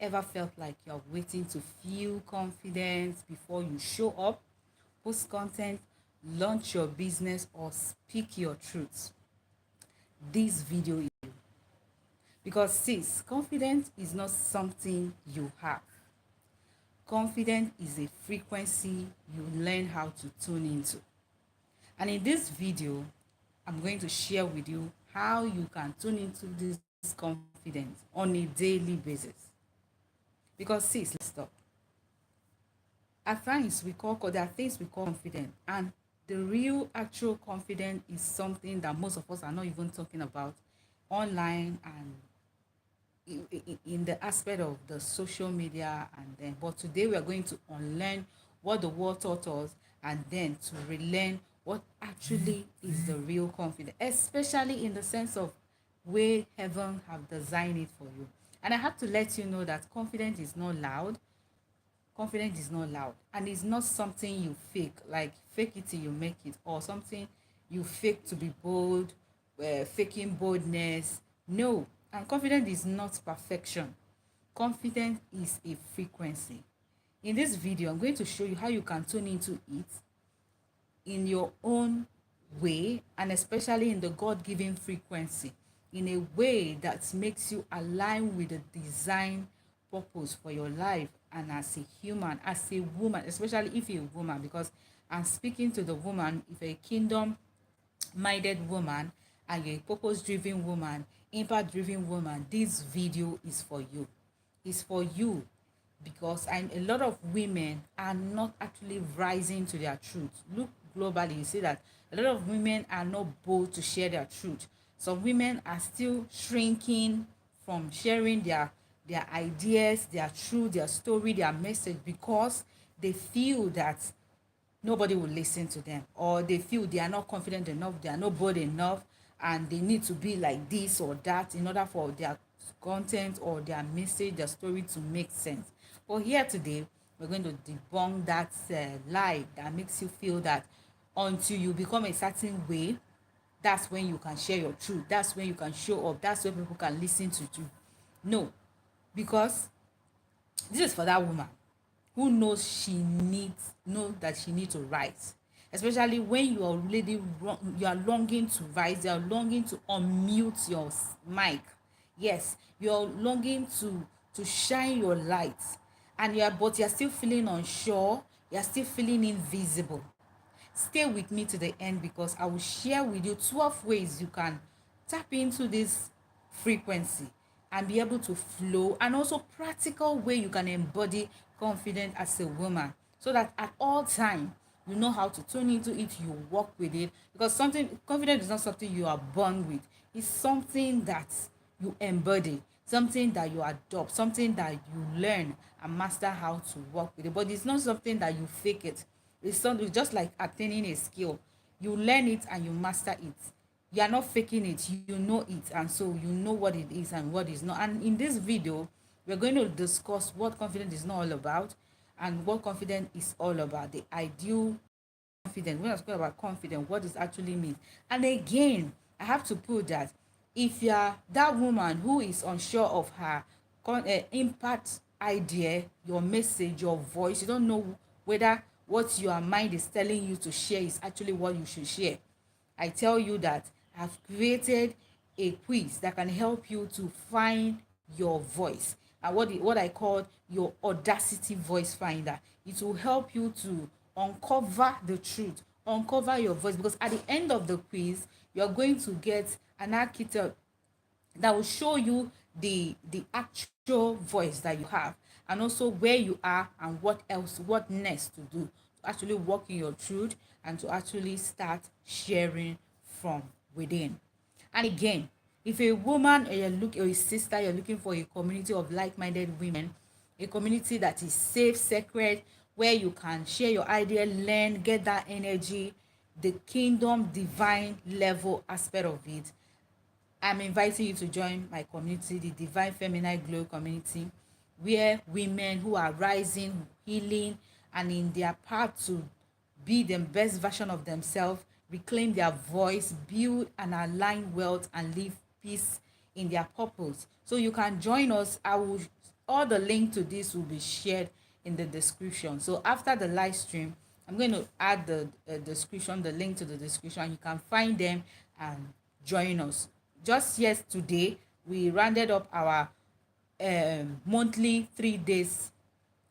ever felt like you're waiting to feel confident before you show up, post content, launch your business, or speak your truth? This video is because sis, confidence is not something you have. Confidence is a frequency you learn how to tune into. And in this video, I'm going to share with you how you can tune into this confidence on a daily basis. Because sis, let's stop. At times there are things we call confident, and the real actual confidence is something that most of us are not even talking about online and in the aspect of the social media. And then but today we are going to unlearn what the world taught us, and then to relearn what actually is the real confidence, especially in the sense of way heaven have designed it for you. And I have to let you know that confidence is not loud. Confidence is not loud, and it's not something you fake, like fake it till you make it, or something you fake to be bold, faking boldness. No. And confidence is not perfection. Confidence is a frequency. In this video, I'm going to show you how you can tune into it in your own way, and especially in the God-given frequency, in a way that makes you align with the design purpose for your life, and as a human, as a woman, especially if you're a woman, because I'm speaking to the woman. If you're a kingdom minded woman and you're a purpose driven woman, impact driven woman, this video is for you. It's for you because a lot of women are not actually rising to their truth. Look globally, you see that a lot of women are not bold to share their truth. Some women are still shrinking from sharing their ideas, their truth, their story, their message, because they feel that nobody will listen to them, or they feel they are not confident enough, they are not bold enough, and they need to be like this or that in order for their content or their message, their story to make sense. But here today, we're going to debunk that lie that makes you feel that until you become a certain way, that's when you can share your truth, that's when you can show up, that's when people can listen to you. No, because this is for that woman who knows that she needs to rise, especially when you are really you are longing to rise, you are longing to unmute your mic. Yes, you are longing to shine your light, and you're still feeling unsure, you're still feeling invisible. Stay with me to the end, because I will share with you 12 ways you can tap into this frequency and be able to flow, and also practical way you can embody confidence as a woman, so that at all time you know how to tune into it, you work with it. Because something confidence is not something you are born with, it's something that you embody, something that you adopt, something that you learn and master how to work with it. But it's not something that you fake it. It's something just like attaining a skill. You learn it and you master it. You are not faking it, you know it, and so you know what it is and what is not. And in this video, we're going to discuss what confidence is not all about, and what confidence is all about, the ideal confidence. When I speak about confidence, what does actually mean? And again, I have to put that if you are that woman who is unsure of her impact idea, your message, your voice, you don't know whether what your mind is telling you to share is actually what you should share, I tell you that I've created a quiz that can help you to find your voice, and what I call your Audacity Voice Finder. It will help you to uncover the truth, uncover your voice, because at the end of the quiz, you're going to get an architect that will show you the actual voice that you have, and also where you are and what next to do to actually walk in your truth, and to actually start sharing from within. And again, if a woman, or a sister, you're looking for a community of like-minded women, a community that is safe, sacred, where you can share your idea, learn, get that energy, the kingdom divine level aspect of it, I'm inviting you to join my community, the Divine Feminine Glow community, where women who are rising, healing, and in their path to be the best version of themselves, reclaim their voice, build and align wealth, and live peace in their purpose. So you can join us. I will all the link to this will be shared in the description. So after the live stream, I'm going to add the description, the link to the description. You can find them and join us. Just yesterday, we rounded up our monthly 3 days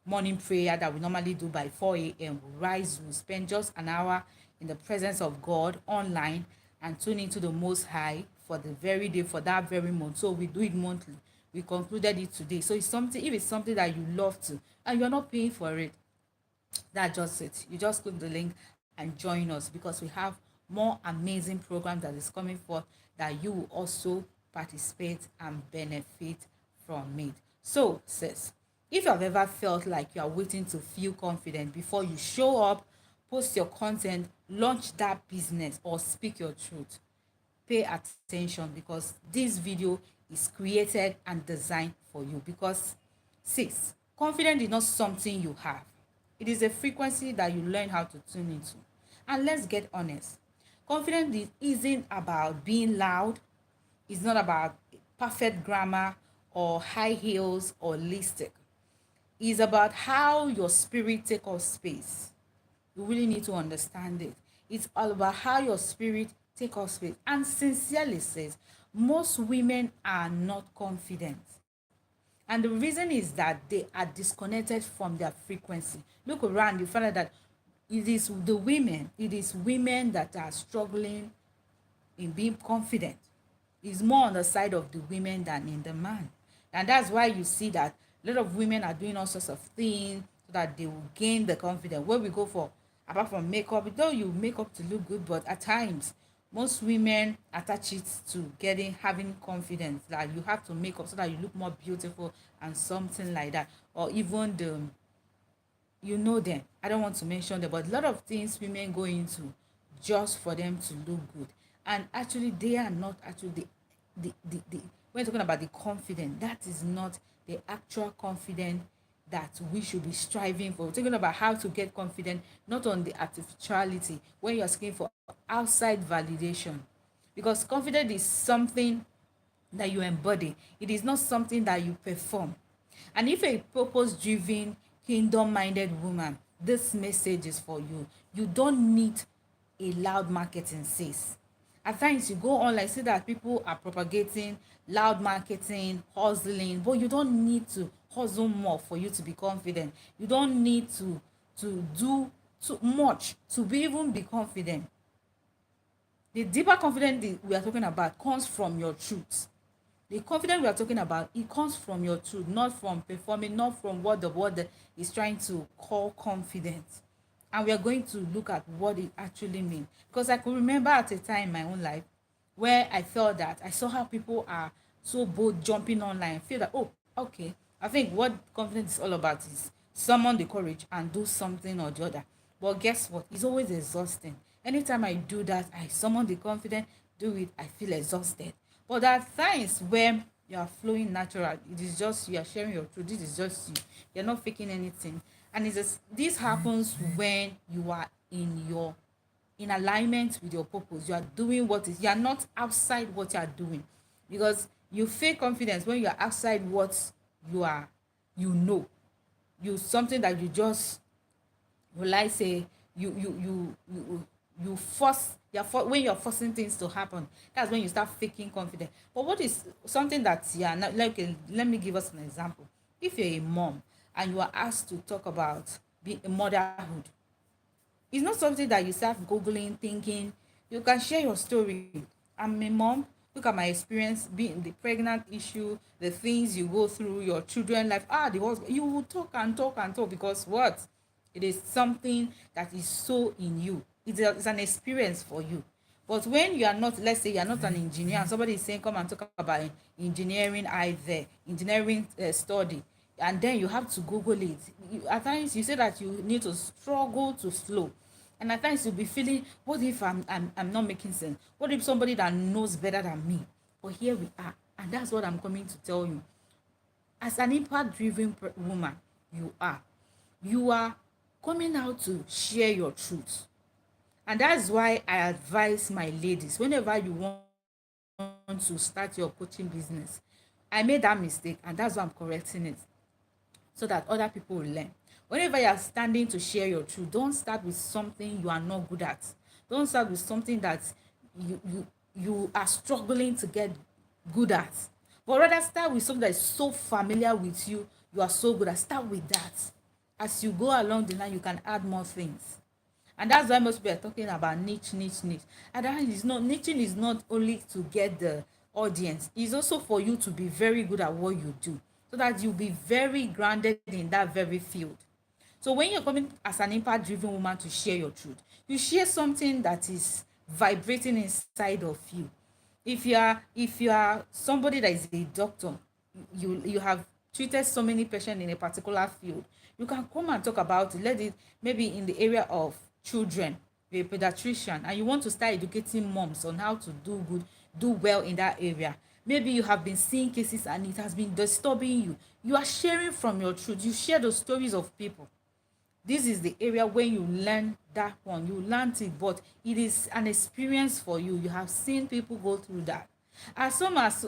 morning prayer that we normally do by 4 a.m. We rise, we spend just an hour in the presence of God online and tune into the Most High for the very day, for that very month. So we do it monthly. We concluded it today. So it's something, if it's something that you love to and you're not paying for it, that's just it. You just click the link and join us, because we have more amazing programs that is coming forth that you will also participate and benefit from it. So, sis, if you have ever felt like you are waiting to feel confident before you show up, post your content, launch that business, or speak your truth, pay attention, because this video is created and designed for you. Because, sis, confidence is not something you have. It is a frequency that you learn how to tune into. And let's get honest. Confidence isn't about being loud. It's not about perfect grammar or high heels or lipstick. It's about how your spirit takes up space. You really need to understand it. It's all about how your spirit takes up space. And sincerely says, most women are not confident. And the reason is that they are disconnected from their frequency. Look around, you find out that it is women that are struggling in being confident. It's more on the side of the women than in the man. And that's why you see that a lot of women are doing all sorts of things so that they will gain the confidence. Where we go for, apart from makeup, though you make up to look good, but at times most women attach it to having confidence, that you have to make up so that you look more beautiful and something like that. Or even them, I don't want to mention them, but a lot of things women go into just for them to look good. And actually they are not actually the when talking about the confidence, that is not the actual confidence that we should be striving for. We're talking about how to get confident, not on the artificiality, when you're asking for outside validation. Because confidence is something that you embody. It is not something that you perform. And if a purpose-driven, kingdom-minded woman, this message is for you. You don't need a loud marketing, sis. At times you go online, see that people are propagating loud marketing, hustling, but you don't need to hustle more for you to be confident. You don't need to do too much to even be confident. The deeper confidence we are talking about comes from your truth. The confidence we are talking about, it comes from your truth, not from performing, not from what the word is trying to call confidence. And we are going to look at what it actually means. Because I could remember at a time in my own life where I felt that I saw how people are so bold jumping online. I feel that, oh, okay, I think what confidence is all about is summon the courage and do something or the other. But guess what? It's always exhausting. Anytime I do that, I summon the confidence, do it, I feel exhausted. But there are times where you are flowing natural. It is just you are sharing your truth. This is just you. You're not faking anything. And this happens when you are in alignment with your purpose. You are doing you are not outside what you are doing. Because you feel confidence when you are outside what you are, something that you just, will I say, you force, when you're forcing things to happen, that's when you start faking confidence. But what is something that, let me give us an example. If you're a mom and you are asked to talk about motherhood, it's not something that you start googling, thinking. You can share your story. I'm a mom. Look at my experience being the pregnant issue, the things you go through, your children life. You will talk and talk and talk, because what? It is something that is so in you. It's an experience for you. But when you are not, let's say you are not an engineer, and somebody is saying, come and talk about engineering, engineering study, and then you have to Google it. At times you say that you need to struggle to flow. And at times you'll be feeling, what if I'm not making sense? What if somebody that knows better than me? But here we are. And that's what I'm coming to tell you. As an impact-driven woman, you are coming out to share your truth. And that's why I advise my ladies, whenever you want to start your coaching business, I made that mistake, and that's why I'm correcting it. so that other people will learn. Whenever you are standing to share your truth, don't start with something you are not good at. Don't start with something that you you you are struggling to get good at. But rather start with something that is so familiar with you, you are so good at. Start with that. As you go along the line, you can add more things. And that's why most people are talking about niche. And that is not, niching is not only to get the audience, it's also for you to be very good at what you do, so that you'll be very grounded in that very field. So when you're coming as an impact driven woman to share your truth, you share something that is vibrating inside of you. If you are somebody that is a doctor, you have treated so many patients in a particular field, you can come and talk about it. Let it maybe in the area of children, you're a pediatrician and you want to start educating moms on how to do well in that area. Maybe you have been seeing cases and it has been disturbing you. You are sharing from your truth. You share the stories of people. This is the area where you learn that one. You learned it, but it is an experience for you. You have seen people go through that. As some as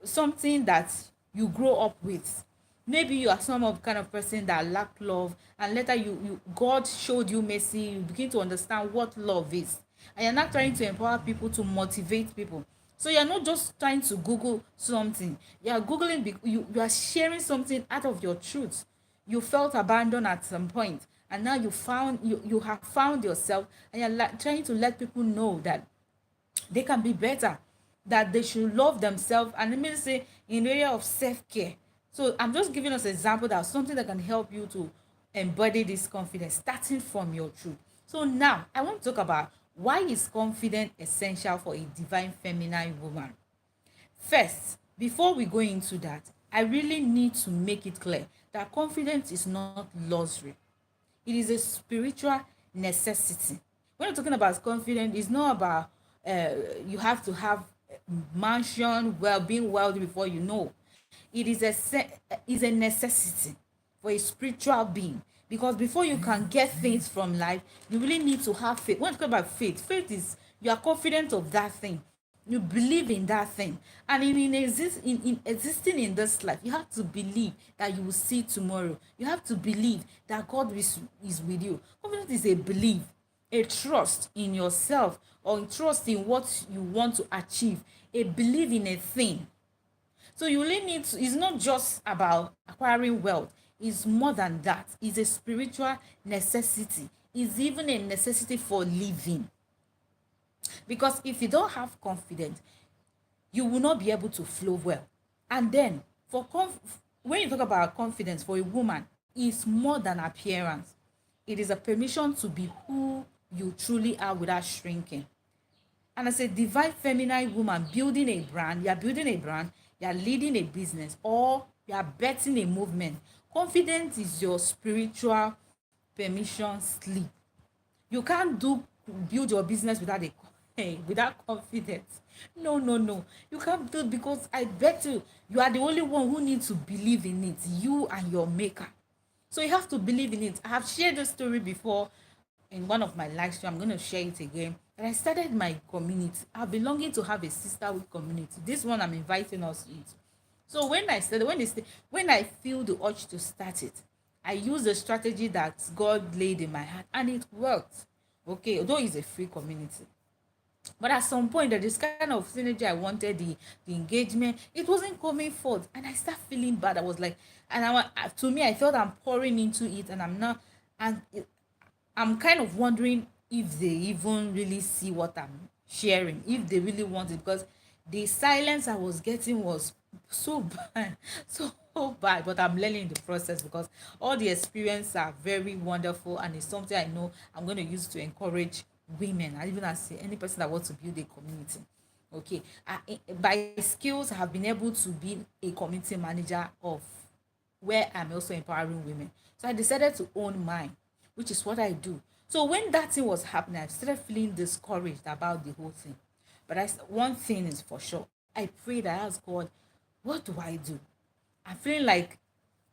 something that you grow up with. Maybe you are some of kind of person that lack love, and later you God showed you mercy. You begin to understand what love is, and you're not trying to empower people, to motivate people. So you're not just trying to Google something. You are googling. You are sharing something out of your truth. You felt abandoned at some point, and now you have found yourself, and you're trying to let people know that they can be better, that they should love themselves. And let me say, in the area of self-care. So I'm just giving us an example, that's something that can help you to embody this confidence, starting from your truth. So now I want to talk about, why is confidence essential for a divine feminine woman? First, before we go into that, I really need to make it clear that confidence is not luxury. It is a spiritual necessity. When you're talking about confidence, it's not about you have to have mansion, well, being wealthy before you know. It is is a necessity for a spiritual being, because before you can get things from life, you really need to have faith. When you talk about faith is, you are confident of that thing, you believe in that thing. And in existing in this life, you have to believe that you will see tomorrow. You have to believe that God is with you. Confidence is a belief, a trust in yourself, or a trust in what you want to achieve, a belief in a thing. So you really need to, it's not just about acquiring wealth, it's more than that. It's a spiritual necessity. It's even a necessity for living. Because if you don't have confidence, you will not be able to flow well. And then when you talk about confidence for a woman, it's more than appearance. It is a permission to be who you truly are without shrinking. And as a divine feminine woman building a brand, you are leading a business, or you are betting a movement. Confidence is your spiritual permission slip. You can't build your business without without confidence. No. You can't do it, because I bet you are the only one who needs to believe in it. You and your maker. So you have to believe in it. I have shared this story before in one of my live streams. I'm going to share it again. And I started my community. I've been longing to have a sisterhood community. This one I'm inviting us into. So when I started, when I feel the urge to start it, I use the strategy that God laid in my heart, and it worked. Okay, although it's a free community. But at some point, there is kind of synergy I wanted, the engagement, it wasn't coming forth, and I start feeling bad. I was like, and to me, I felt I'm pouring into it, and I'm not, and I'm kind of wondering if they even really see what I'm sharing, if they really want it, because the silence I was getting was so bad, so bad. But I'm learning the process, because all the experiences are very wonderful, and it's something I know I'm going to use to encourage women, and even as any person that wants to build a community. Okay, by skills, I have been able to be a community manager of where I'm also empowering women. So I decided to own mine, which is what I do. So when that thing was happening, I started feeling discouraged about the whole thing. But one thing is for sure, I prayed, I asked God, what do I do? I'm feeling like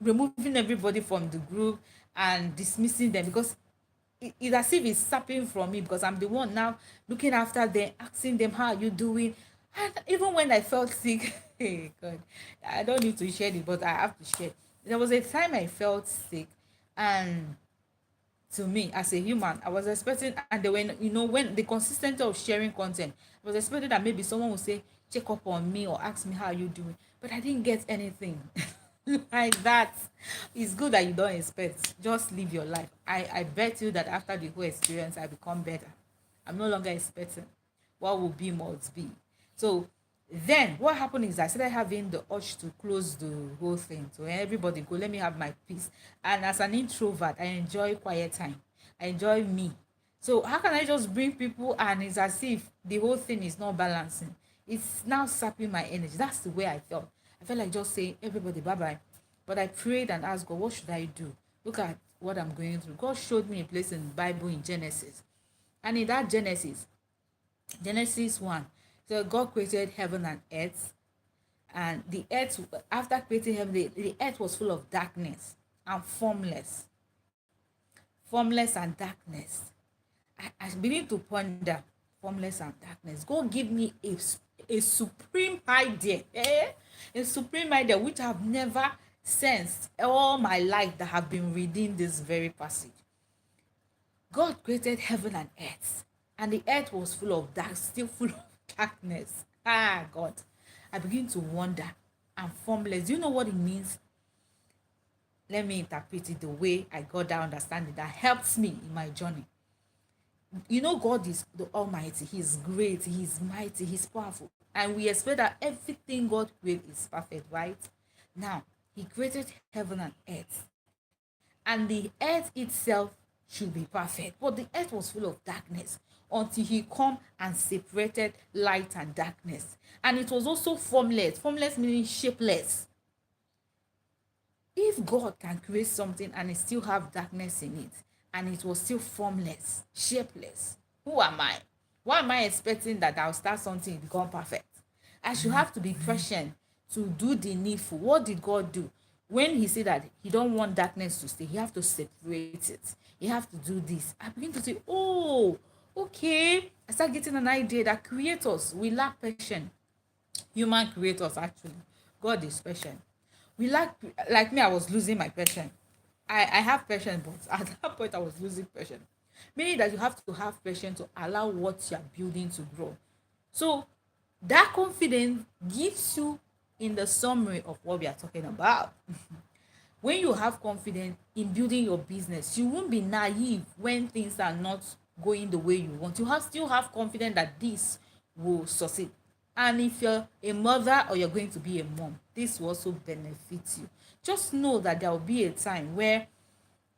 removing everybody from the group and dismissing them, because it's as if it's sapping from me, because I'm the one now looking after them, asking them, how are you doing? And even when I felt sick, hey God, I don't need to share it, but I have to share. There was a time I felt sick, and to me as a human, I was expecting, and they were, when the consistency of sharing content, I was expecting that maybe someone would say, check up on me or ask me how you doing, but I didn't get anything. Like that. It's good that you don't expect. Just live your life. I bet you that after the whole experience, I become better. I'm no longer expecting. What will be must be. So then what happened is I started having the urge to close the whole thing. So everybody go, let me have my peace. And as an introvert, I enjoy quiet time. I enjoy me. So how can I just bring people and it's as if the whole thing is not balancing? It's now sapping my energy. That's the way I felt. I felt like just saying everybody bye bye. But I prayed and asked God, what should I do? Look at what I'm going through. God showed me a place in the Bible in Genesis. And in that Genesis 1, so God created heaven and earth. And the earth, after creating heaven, the earth was full of darkness and formless. Formless and darkness. I begin to ponder formless and darkness. God give me a supreme idea, a supreme idea which I've never sensed all my life that have been reading this very passage. God created heaven and earth, and the earth was full of dark, still full of darkness. Ah, God. I begin to wonder, I'm formless. Do you know what it means? Let me interpret it the way I got that understanding that helps me in my journey. God is the Almighty. He's great. He's mighty. He's powerful. And we expect that everything God created is perfect, right? Now, He created heaven and earth. And the earth itself should be perfect. But the earth was full of darkness until He come and separated light and darkness. And it was also formless. Formless meaning shapeless. If God can create something and it still have darkness in it, and it was still formless, shapeless, who am I? Why am I expecting that I'll start something and become perfect? I should have to be patient to do the needful. What did God do? When He said that He don't want darkness to stay, He have to separate it. He have to do this. I begin to say, oh, okay. I start getting an idea that creators, we lack patience. Human creators, actually. God is patient. We like me, I was losing my patience. I have patience, but at that point I was losing patience. Meaning that you have to have patience to allow what you're building to grow. So that confidence gives you, in the summary of what we are talking about. When you have confidence in building your business, you won't be naive when things are not going the way you want. Still have confidence that this will succeed. And if you're a mother or you're going to be a mom, this will also benefit you. Just know that there will be a time where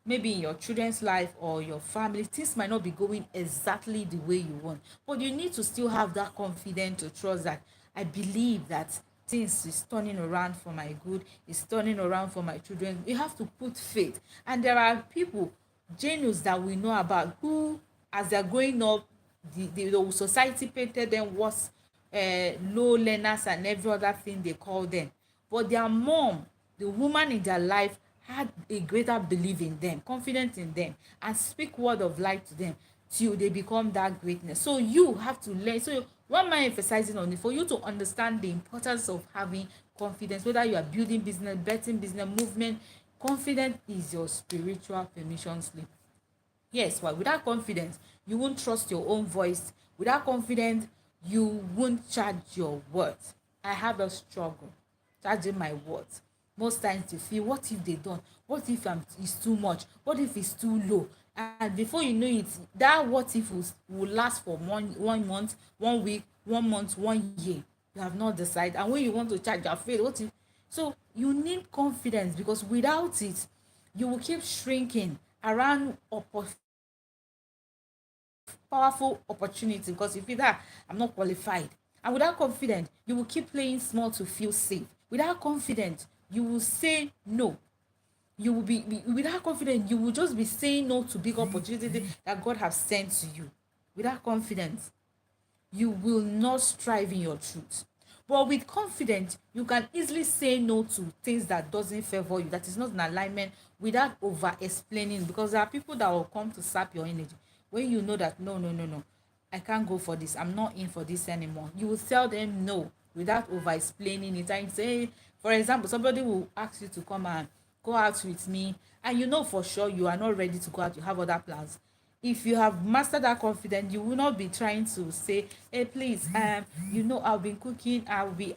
maybe in your children's life or your family, things might not be going exactly the way you want, but you need to still have that confidence to trust that I believe that things is turning around for my good, is turning around for my children. You have to put faith. And there are people, genius, that we know about, who as they're growing up, the society painted them was low learners and every other thing they call them, but their mom, the woman in their life, had a greater belief in them, confidence in them, and speak word of life to them till they become that greatness. So you have to learn. So what am I emphasizing on it? For you to understand the importance of having confidence, whether you are building business, betting business, movement, confidence is your spiritual permission slip. Yes, well, without confidence, you won't trust your own voice. Without confidence, you won't charge your words. I have a struggle charging my words. Most times you feel, what if they don't? What if it's too much? What if it's too low? And before you know it, that what if will last for one month, 1 week, 1 month, 1 year. You have not decided. And when you want to charge, you're afraid. What if? So you need confidence, because without it, you will keep shrinking around powerful opportunity, because you feel that I'm not qualified. And without confidence, you will keep playing small to feel safe. Without confidence, you will say no. You will be without confidence, you will just be saying no to big opportunity that God has sent to you. Without confidence, you will not strive in your truth. But with confidence, you can easily say no to things that doesn't favor you, that is not in alignment, without over explaining, because there are people that will come to sap your energy. When you know that no, no, no, no, I can't go for this, I'm not in for this anymore, you will tell them no without over explaining it. And say, for example, somebody will ask you to come and go out with me, and you know for sure you are not ready to go out, you have other plans. If you have mastered that confidence, you will not be trying to say, hey please, I've been cooking, I'll be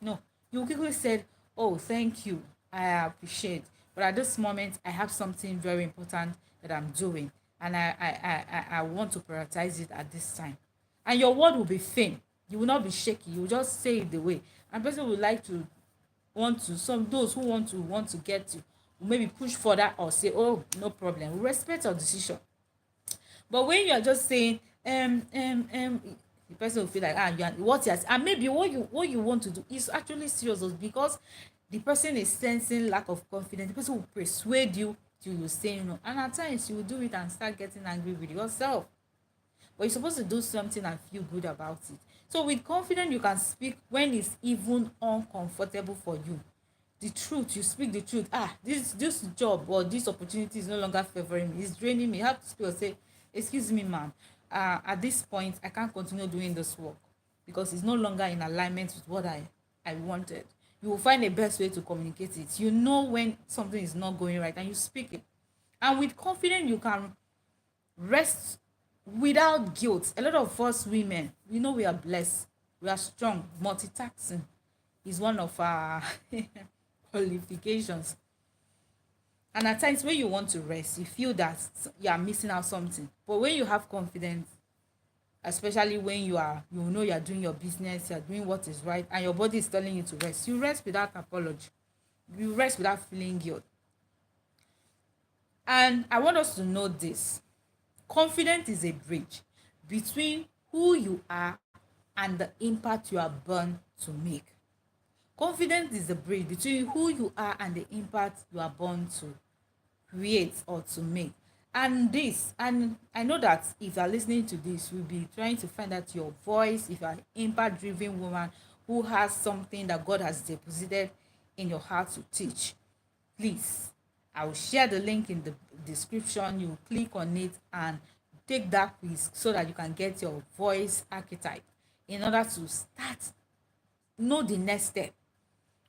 no. You quickly said, oh thank you, I appreciate, but at this moment I have something very important that I'm doing, and I want to prioritize it at this time. And your word will be firm, you will not be shaky, you will just say it the way. And person would like to want to, some those who want to get to will maybe push further or say, oh no problem, we respect your decision. But when you are just saying the person will feel like you are, what you are, and maybe what you want to do is actually serious, because the person is sensing lack of confidence. The person will persuade you till you say no, and at times you will do it and start getting angry with yourself. But you're supposed to do something and feel good about it. So with confidence you can speak when it's even uncomfortable for you. The truth, you speak the truth. This job or this opportunity is no longer favoring me, it's draining me. You have to speak or say, excuse me ma'am, at this point I can't continue doing this work because it's no longer in alignment with what I wanted. You will find a best way to communicate it. You know when something is not going right and you speak it. And with confidence you can rest without guilt. A lot of us women, we know we are blessed, we are strong. Multitasking is one of our qualifications. And at times when you want to rest, you feel that you are missing out something. But when you have confidence, especially when you know you are doing your business, you are doing what is right, and your body is telling you to rest, you rest without apology, you rest without feeling guilt. And I want us to know this: confidence is a bridge between who you are and the impact you are born to make. Confidence is the bridge between who you are and the impact you are born to create or to make. And I know that if you are listening to this, you'll be trying to find out your voice. If you are an impact driven woman who has something that God has deposited in your heart to teach, please, I will share the link in the description. You click on it and take that quiz so that you can get your voice archetype in order to start know the next step,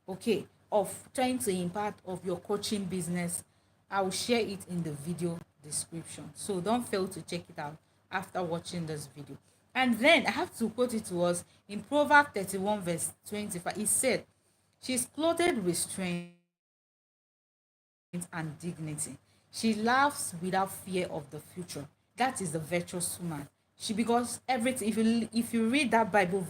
okay, of trying to impact of your coaching business. I will share it in the video description, so don't fail to check it out after watching this video. And then I have to quote it to us in Proverbs 31 verse 25. It said, she's clothed with strength and dignity. She laughs without fear of the future. That is the virtuous woman. She, because everything, if you read that Bible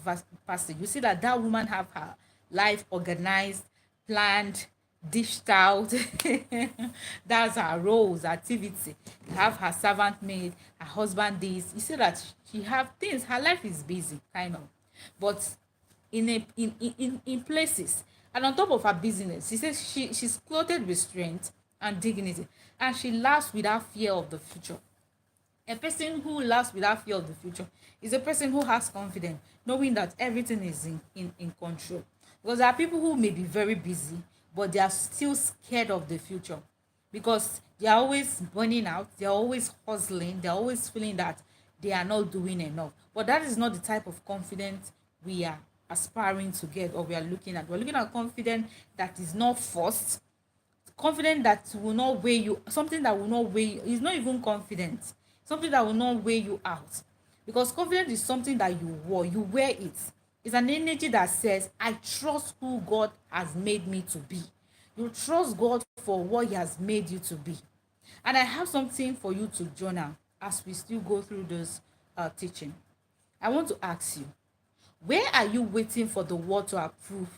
passage, you see that that woman have her life organized, planned, dished out. That's her roles, activity. Have her servant maid, her husband this. You see that she have things. Her life is busy, kind of, but in places. And on top of her business, she says she's clothed with strength and dignity, and she laughs without fear of the future. A person who laughs without fear of the future is a person who has confidence, knowing that everything is in control. Because there are people who may be very busy, but they are still scared of the future because they are always burning out, they are always hustling, they are always feeling that they are not doing enough. But that is not the type of confidence we are aspiring to get, or we are looking at. We're looking at confidence that is not forced, confident that will not weigh you, something that will not weigh you. It's not even confidence, something that will not weigh you out. Because confidence is something that you wear it. It's an energy that says, I trust who God has made me to be. You trust God for what he has made you to be. And I have something for you to journal as we still go through this teaching. I want to ask you, where are you waiting for the word to approve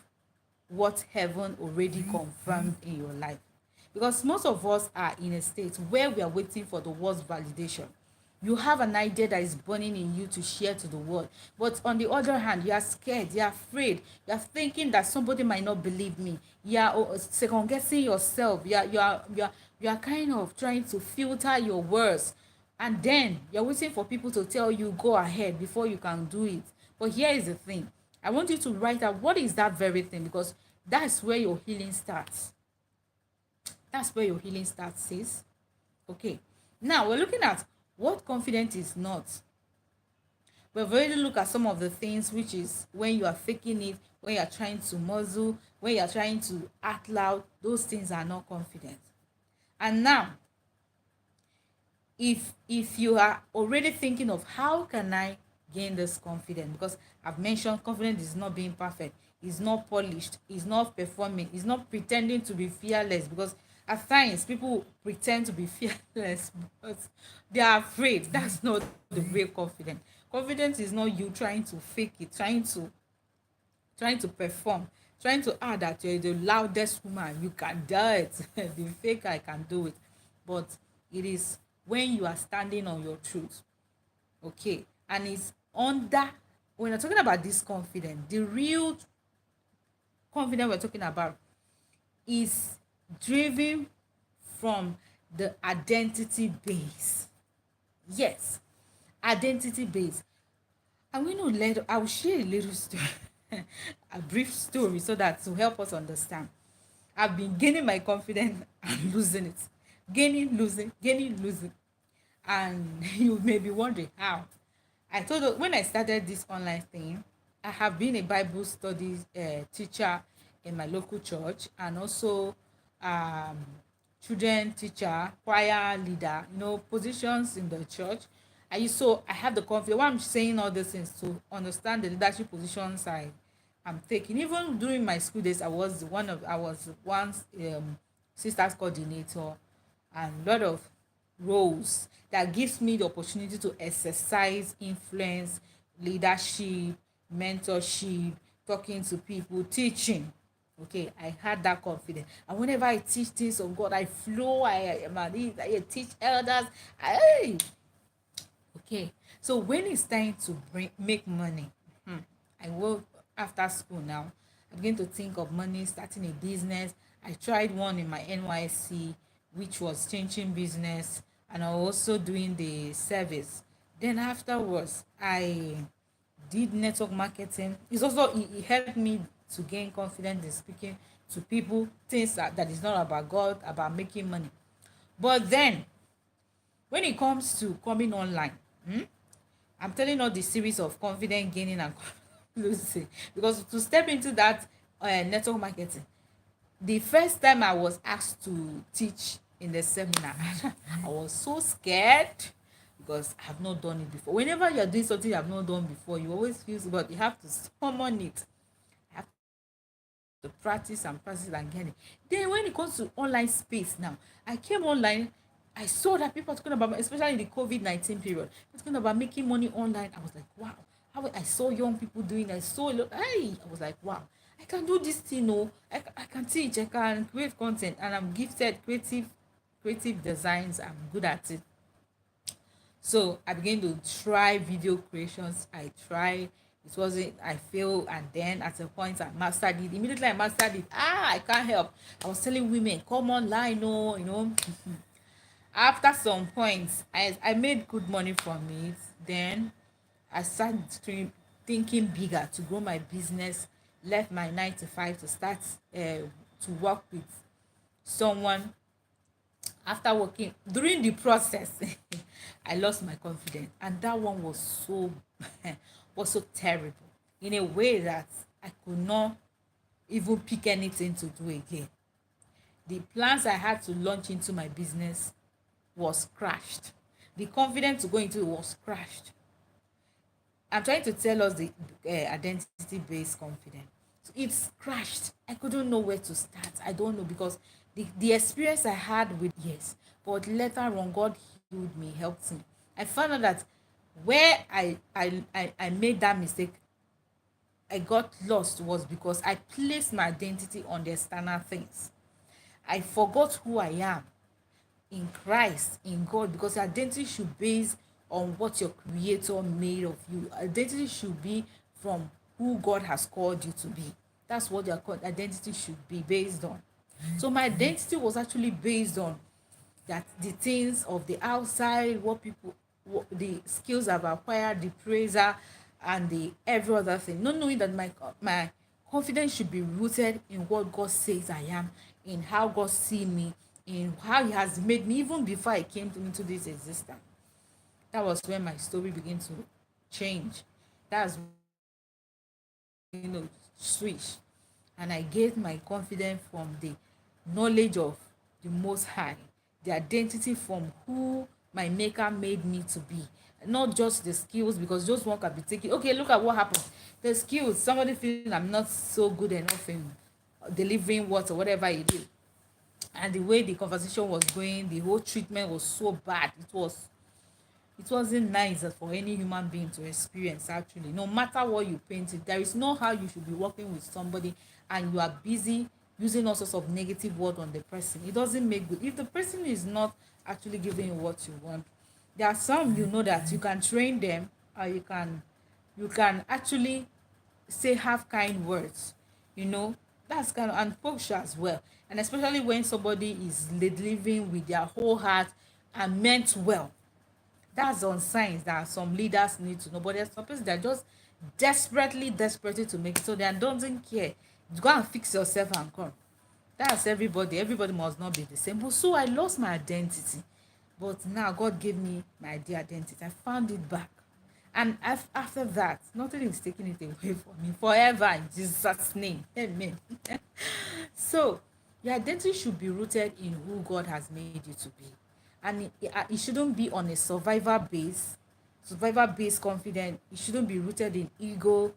what heaven already confirmed in your life? Because most of us are in a state where we are waiting for the word's validation. You have an idea that is burning in you to share to the world, but on the other hand, you are scared, you are afraid, you are thinking that somebody might not believe me. You are second guessing yourself. You are kind of trying to filter your words, and then you're waiting for people to tell you go ahead before you can do it. But here is the thing: I want you to write out what is that very thing, because that's where your healing starts. That's where your healing starts, sis. Okay. Now we're looking at what confidence is not. We've already looked at some of the things, which is when you are faking it, when you are trying to muzzle, when you're trying to act loud, those things are not confidence. And now, if you are already thinking of how can I gain this confidence, because I've mentioned confidence is not being perfect, is not polished, is not performing, is not pretending to be fearless, because at times people pretend to be fearless but they are afraid. That's not the real confidence. Confidence is not you trying to fake it, trying to perform, trying to add that you're the loudest woman, you can do it. The fake I can do it. But it is when you are standing on your truth. Okay. And it's under, when you're talking about this confidence, the real confidence we're talking about is driven from the identity base. Yes, identity base. I'll share a little story, a brief story, so that to help us understand. I've been gaining my confidence and losing it. Gaining, losing, gaining, losing. And you may be wondering how. I told you when I started this online thing, I have been a Bible studies teacher in my local church, and also um, children teacher, choir leader, positions in the church. I have the confidence. Why I'm saying all these things to understand the leadership positions I'm taking. Even during my school days, I was once sisters coordinator, and a lot of roles that gives me the opportunity to exercise influence, leadership, mentorship, talking to people, teaching. Okay, I had that confidence, and whenever I teach things of God, I flow. I teach elders. Hey, okay. So when it's time to make money, I work after school now. I begin to think of money, starting a business. I tried one in my NYC, which was changing business, and I was also doing the service. Then afterwards, I did network marketing. It helped me to gain confidence in speaking to people, things that is not about God, about making money. But then when it comes to coming online, I'm telling all the series of confidence gaining and losing, because to step into that network marketing, the first time I was asked to teach in the seminar, I was so scared because I have not done it before. Whenever you're doing something you have not done before, you always feel, but you have to summon it. You have to practice and practice and get it. Then when it comes to online space now, I came online, I saw that people are talking about, especially in the COVID-19 period, talking about making money online. I was like, wow. I saw young people doing, I saw a lot. Hey, I was like, wow, I can do this thing. No, I can teach, I can create content, and I'm gifted creative designs. I'm good at it. So I began to try video creations. It wasn't, I failed, and then at a point I mastered it. Immediately I mastered it. I can't help. I was telling women, come online, no, After some points, I made good money from it. Then I started thinking bigger to grow my business, left my 9 to 5 to start to work with someone. After working during the process, I lost my confidence, and that one was so was so terrible, in a way that I could not even pick anything to do again. The plans I had to launch into my business was crashed. The confidence to go into it was crashed. I'm trying to tell us the identity based confidence. So it's crashed. I couldn't know where to start. I don't know, because the experience I had with, yes, but later on God healed me, helped me. I found out that where I made that mistake, I got lost, was because I placed my identity on the external things. I forgot who I am in Christ, in God, because your identity should be based on what your creator made of you. Identity should be from who God has called you to be. That's what your identity should be based on. So my identity was actually based on that, the things of the outside, the skills I've acquired, the praiser, and the every other thing. Not knowing that my confidence should be rooted in what God says I am, in how God sees me, in how He has made me even before I came into this existence. That was when my story began to change. That's switch. And I get my confidence from the knowledge of the Most High, the identity from who my maker made me to be, not just the skills, because those one can be taken. Okay, look at what happened. The skills, somebody feeling I'm not so good enough in delivering what or whatever it is, and the way the conversation was going, the whole treatment was so bad. It wasn't nice for any human being to experience. Actually, no matter what you painted, there is no how you should be working with somebody and you are busy using all sorts of negative word on the person. It doesn't make good. If the person is not actually giving you what you want, there are some, you know, that you can train them, or you can actually say have kind words, you know. That's kind of, and push as well. And especially when somebody is living with their whole heart and meant well, that's on signs that some leaders need to know. But there's some people that are just desperately to make it, so they doesn't care. Go and fix yourself and come. That's everybody must not be the same. But so I lost my identity, but now God gave me my identity. I found it back, and after that, nothing is taking it away from me forever in Jesus' name. Amen. So your identity should be rooted in who God has made you to be, and it shouldn't be on a survivor based confidence. It shouldn't be rooted in ego,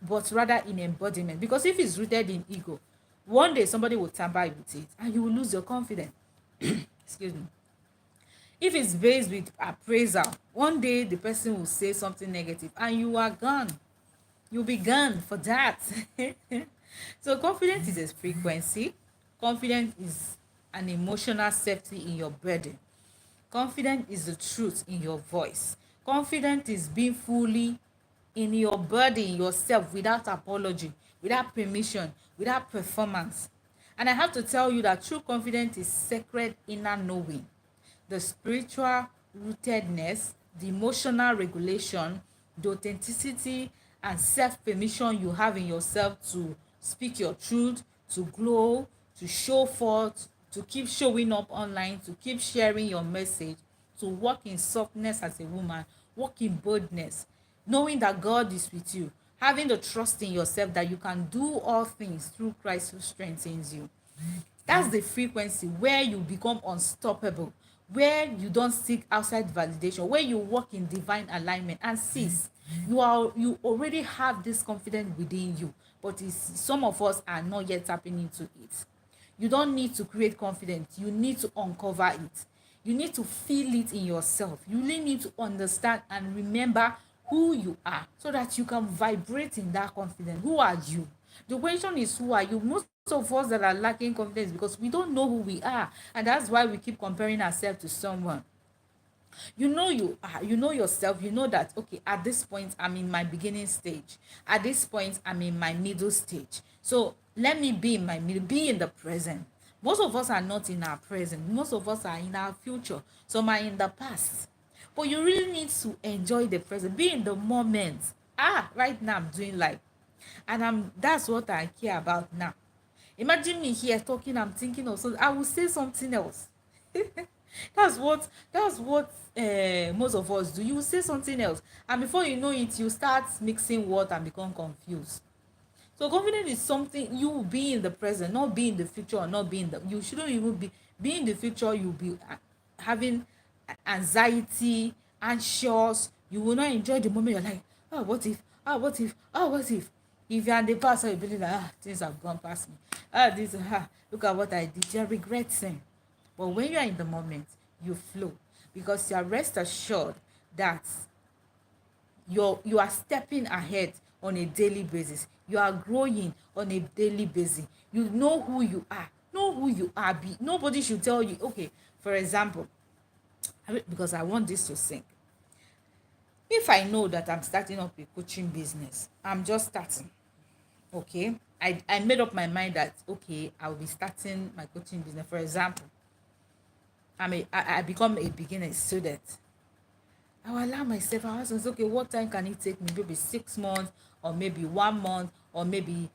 but rather in embodiment. Because if it's rooted in ego, one day somebody will tamper with it and you will lose your confidence. Excuse me. If it's based with appraisal, one day the person will say something negative and you are gone. You'll be gone for that. So confidence is a frequency. Confidence is an emotional safety in your burden. Confidence is the truth in your voice. Confidence is being fully in your body, in yourself, without apology, without permission, without performance. And I have to tell you that true confidence is sacred inner knowing, the spiritual rootedness, the emotional regulation, the authenticity and self-permission you have in yourself to speak your truth, to glow, to show forth, to keep showing up online, to keep sharing your message, to walk in softness as a woman, walk in boldness, knowing that God is with you, having the trust in yourself that you can do all things through Christ who strengthens you. That's the frequency where you become unstoppable, where you don't seek outside validation, where you walk in divine alignment and cease. You already have this confidence within you, but some of us are not yet tapping into it. You don't need to create confidence, you need to uncover it. You need to feel it in yourself. You really need to understand and remember who you are so that you can vibrate in that confidence. Who are you? The question is, who are you? Most of us that are lacking confidence because we don't know who we are, and that's why we keep comparing ourselves to someone. You know you are, you know yourself, you know that, okay, at this point I'm in my beginning stage, at this point I'm in my middle stage, so let me be in my middle, be in the present. Most of us are not in our present, most of us are in our future, some are in the past. But you really need to enjoy the present, be in the moment. Right now I'm doing life, and that's what I care about now. Imagine me here talking, I'm thinking of something, I will say something else. That's what most of us do. You will say something else, and before you know it, you start mixing words and become confused. So confidence is something you will be in the present, not be in the future, or not be in the, you shouldn't even be in the future. You'll be having anxiety, anxious. You will not enjoy the moment. You're like, oh, what if, if you're in the past, you believe like, things have gone past me, look at what I did, you're regretting. But when you are in the moment, you flow, because you are rest assured that you are stepping ahead on a daily basis. You are growing on a daily basis. You know who you are. Know who you are. Nobody should tell you. Okay, for example, because I want this to sink. If I know that I'm starting up a coaching business, I'm just starting. Okay, I made up my mind that, okay, I'll be starting my coaching business. For example, I become a beginner student. I will allow myself, I was okay, what time can it take me? Maybe 6 months, or maybe 1 month, or maybe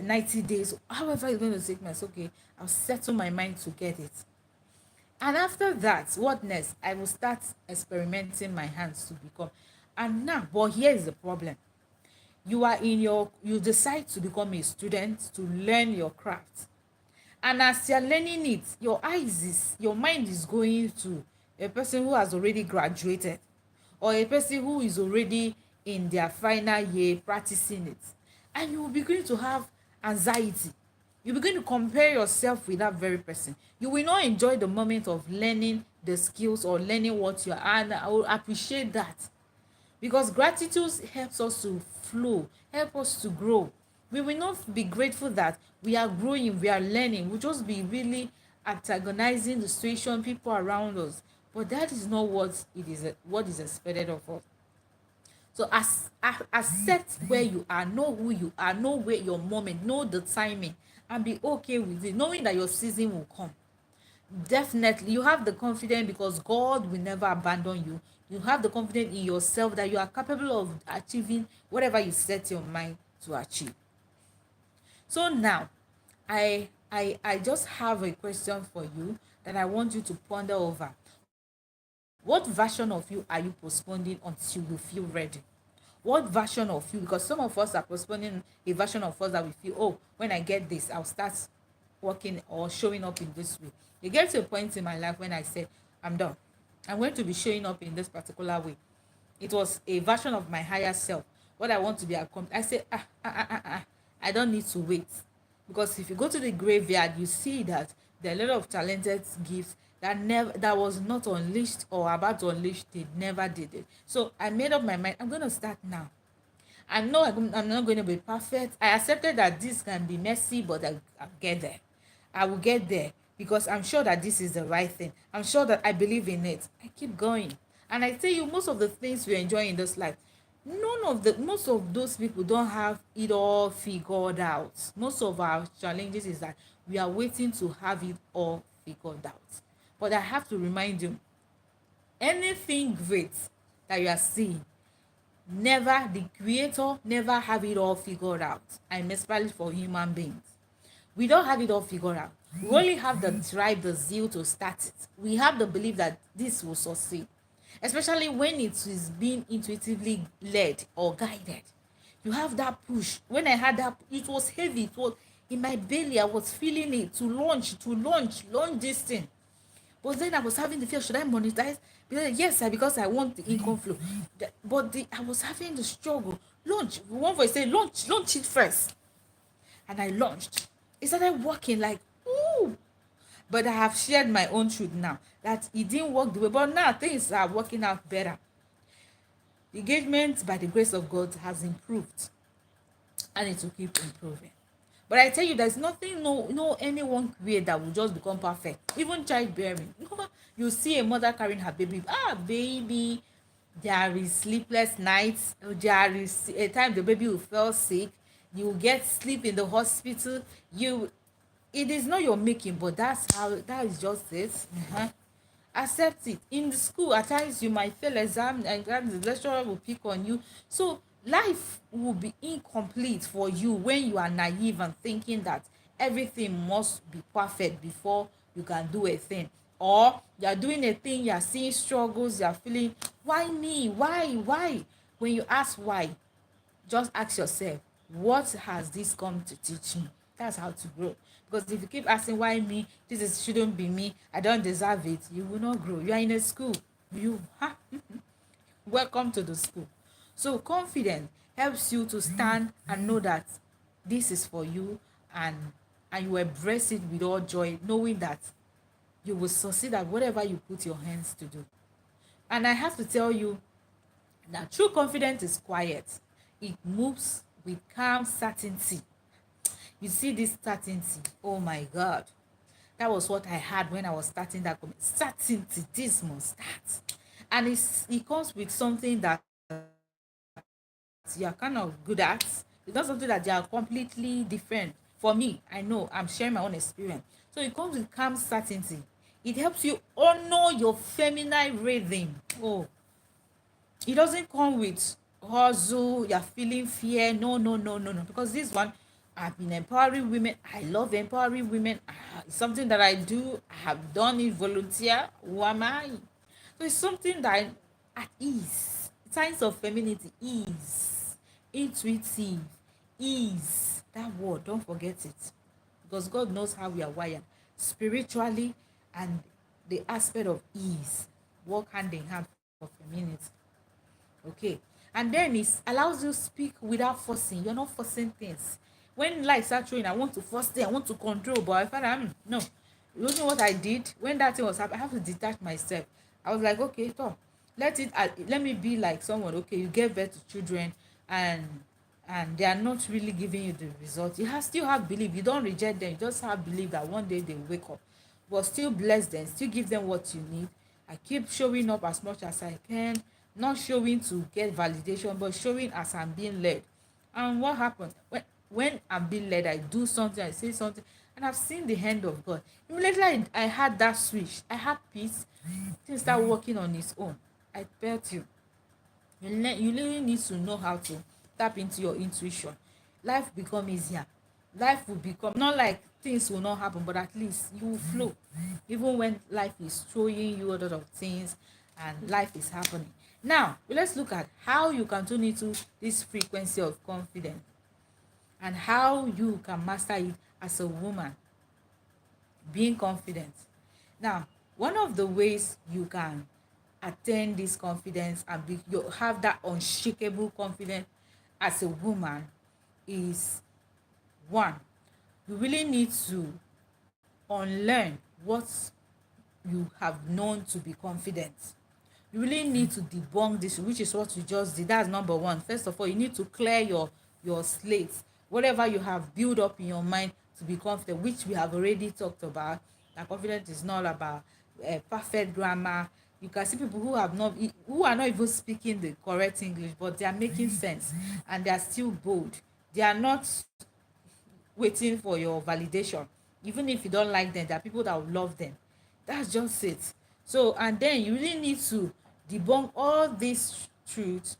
90 days. However it's going to take me, it's okay. I'll settle my mind to get it. And after that, what next? I will start experimenting my hands to become. And now, but here is the problem. you decide to become a student to learn your craft, and as you're learning it, your mind is going to a person who has already graduated, or a person who is already in their final year practicing it, and you will begin to have anxiety. You begin to compare yourself with that very person. You will not enjoy the moment of learning the skills or learning what you are, and I will appreciate that, because gratitude helps us to flow, help us to grow. We will not be grateful that we are growing, we are learning. We'll just be really antagonizing the situation, people around us. But that is not what is expected of us. So accept where you are, know who you are, know where your moment, know the timing, and be okay with it, knowing that your season will come. Definitely you have the confidence, because God will never abandon you. You have the confidence in yourself that you are capable of achieving whatever you set your mind to achieve. So now I just have a question for you that I want you to ponder over. What version of you are you postponing until you feel ready? What version of you? Because some of us are postponing a version of us that we feel, oh, when I get this, I'll start working or showing up in this way. You get to a point in my life when I said, I'm done. I'm going to be showing up in this particular way. It was a version of my higher self. What I want to be accomplished. I said, I don't need to wait. Because if you go to the graveyard, you see that there are a lot of talented gifts that was not unleashed or about to unleash. They never did it. So I made up my mind, I'm going to start now. I know I'm not going to be perfect. I accepted that this can be messy, but I'll get there. I will get there, because I'm sure that this is the right thing. I'm sure that I believe in it. I keep going. And I tell you, most of the things we enjoy in this life, most of those people don't have it all figured out. Most of our challenges is that we are waiting to have it all figured out. But I have to remind you, anything great that you are seeing, never the creator never have it all figured out. I'm especially for human beings, we don't have it all figured out. We only have the drive, the zeal to start it. We have the belief that this will succeed, especially when it is being intuitively led or guided. You have that push. When I had that, it was heavy, it was in my belly. I was feeling it to launch this thing. But then I was having the fear, should I monetize? Because yes, because I want the income flow. I was having the struggle. Launch. One voice said, launch it first. And I launched. It started working like, ooh. But I have shared my own truth now that it didn't work the way. But now things are working out better. Engagement, by the grace of God, has improved. And it will keep improving. But I tell you, there's nothing, no anyone create that will just become perfect. Even childbearing. You see a mother carrying her baby. Baby, there is sleepless nights. There is a time the baby will fall sick. You will get sleep in the hospital. It is not your making, but that is just it. Accept it. In the school, at times you might fail exam, and the lecturer will pick on you. So life will be incomplete for you when you are naive and thinking that everything must be perfect before you can do a thing, or you are doing a thing, you are seeing struggles, you are feeling, why me, why? When you ask why, just ask yourself, what has this come to teach me? That's how to grow. Because if you keep asking why me, shouldn't be me, I don't deserve it, you will not grow. You are in a school. Welcome to the school. So confidence helps you to stand and know that this is for you, and you embrace it with all joy, knowing that you will succeed at whatever you put your hands to do. And I have to tell you that true confidence is quiet. It moves with calm certainty. You see this certainty, oh my God. That was what I had when I was starting that certainty. This must start. And it comes with something that you are kind of good at. It's not something that you are completely different. For me, I know I'm sharing my own experience. So it comes with calm certainty. It helps you honor your feminine rhythm. Oh, it doesn't come with hustle, you're feeling fear. No. Because this one, I've been empowering women. I love empowering women. It's something that I do. I have done it volunteer. Who am I? So it's something that at ease. Signs of femininity, ease. intuitive, ease. That word, don't forget it, because God knows how we are wired spiritually, and the aspect of ease work hand in hand for femininity. Okay, and then it allows you to speak without forcing. You're not forcing things. When life starts showing, I want to force it, I want to control, but I found out, no. You know what I did when that thing was happening? I have to detach myself. I was like, okay, so let me be like someone. Okay, you gave birth to children, and they are not really giving you the result. You still have belief. You don't reject them. You just have belief that one day they will wake up. But still bless them. Still give them what you need. I keep showing up as much as I can. Not showing to get validation, but showing as I'm being led. And what happens when I'm being led? I do something. I say something, and I've seen the hand of God. Immediately I had that switch. I had peace. Things start working on its own. I felt you. You really need to know how to tap into your intuition. Life become easier. Life will become not like things will not happen, but at least you will flow. Even when life is throwing you a lot of things and life is happening. Now, let's look at how you can tune into this frequency of confidence and how you can master it as a woman, being confident. Now, one of the ways you can attain this confidence and you have that unshakable confidence as a woman is, one, you really need to unlearn what you have known to be confident. You really need to debunk this, which is what you just did. That's number one. First of all, you need to clear your slate, whatever you have built up in your mind to be confident, which we have already talked about. That confidence is not about perfect grammar. You can see people who are not even speaking the correct English, but they are making sense and they are still bold. They are not waiting for your validation. Even if you don't like them, there are people that will love them. That's just it. So, and then you really need to debunk all these truths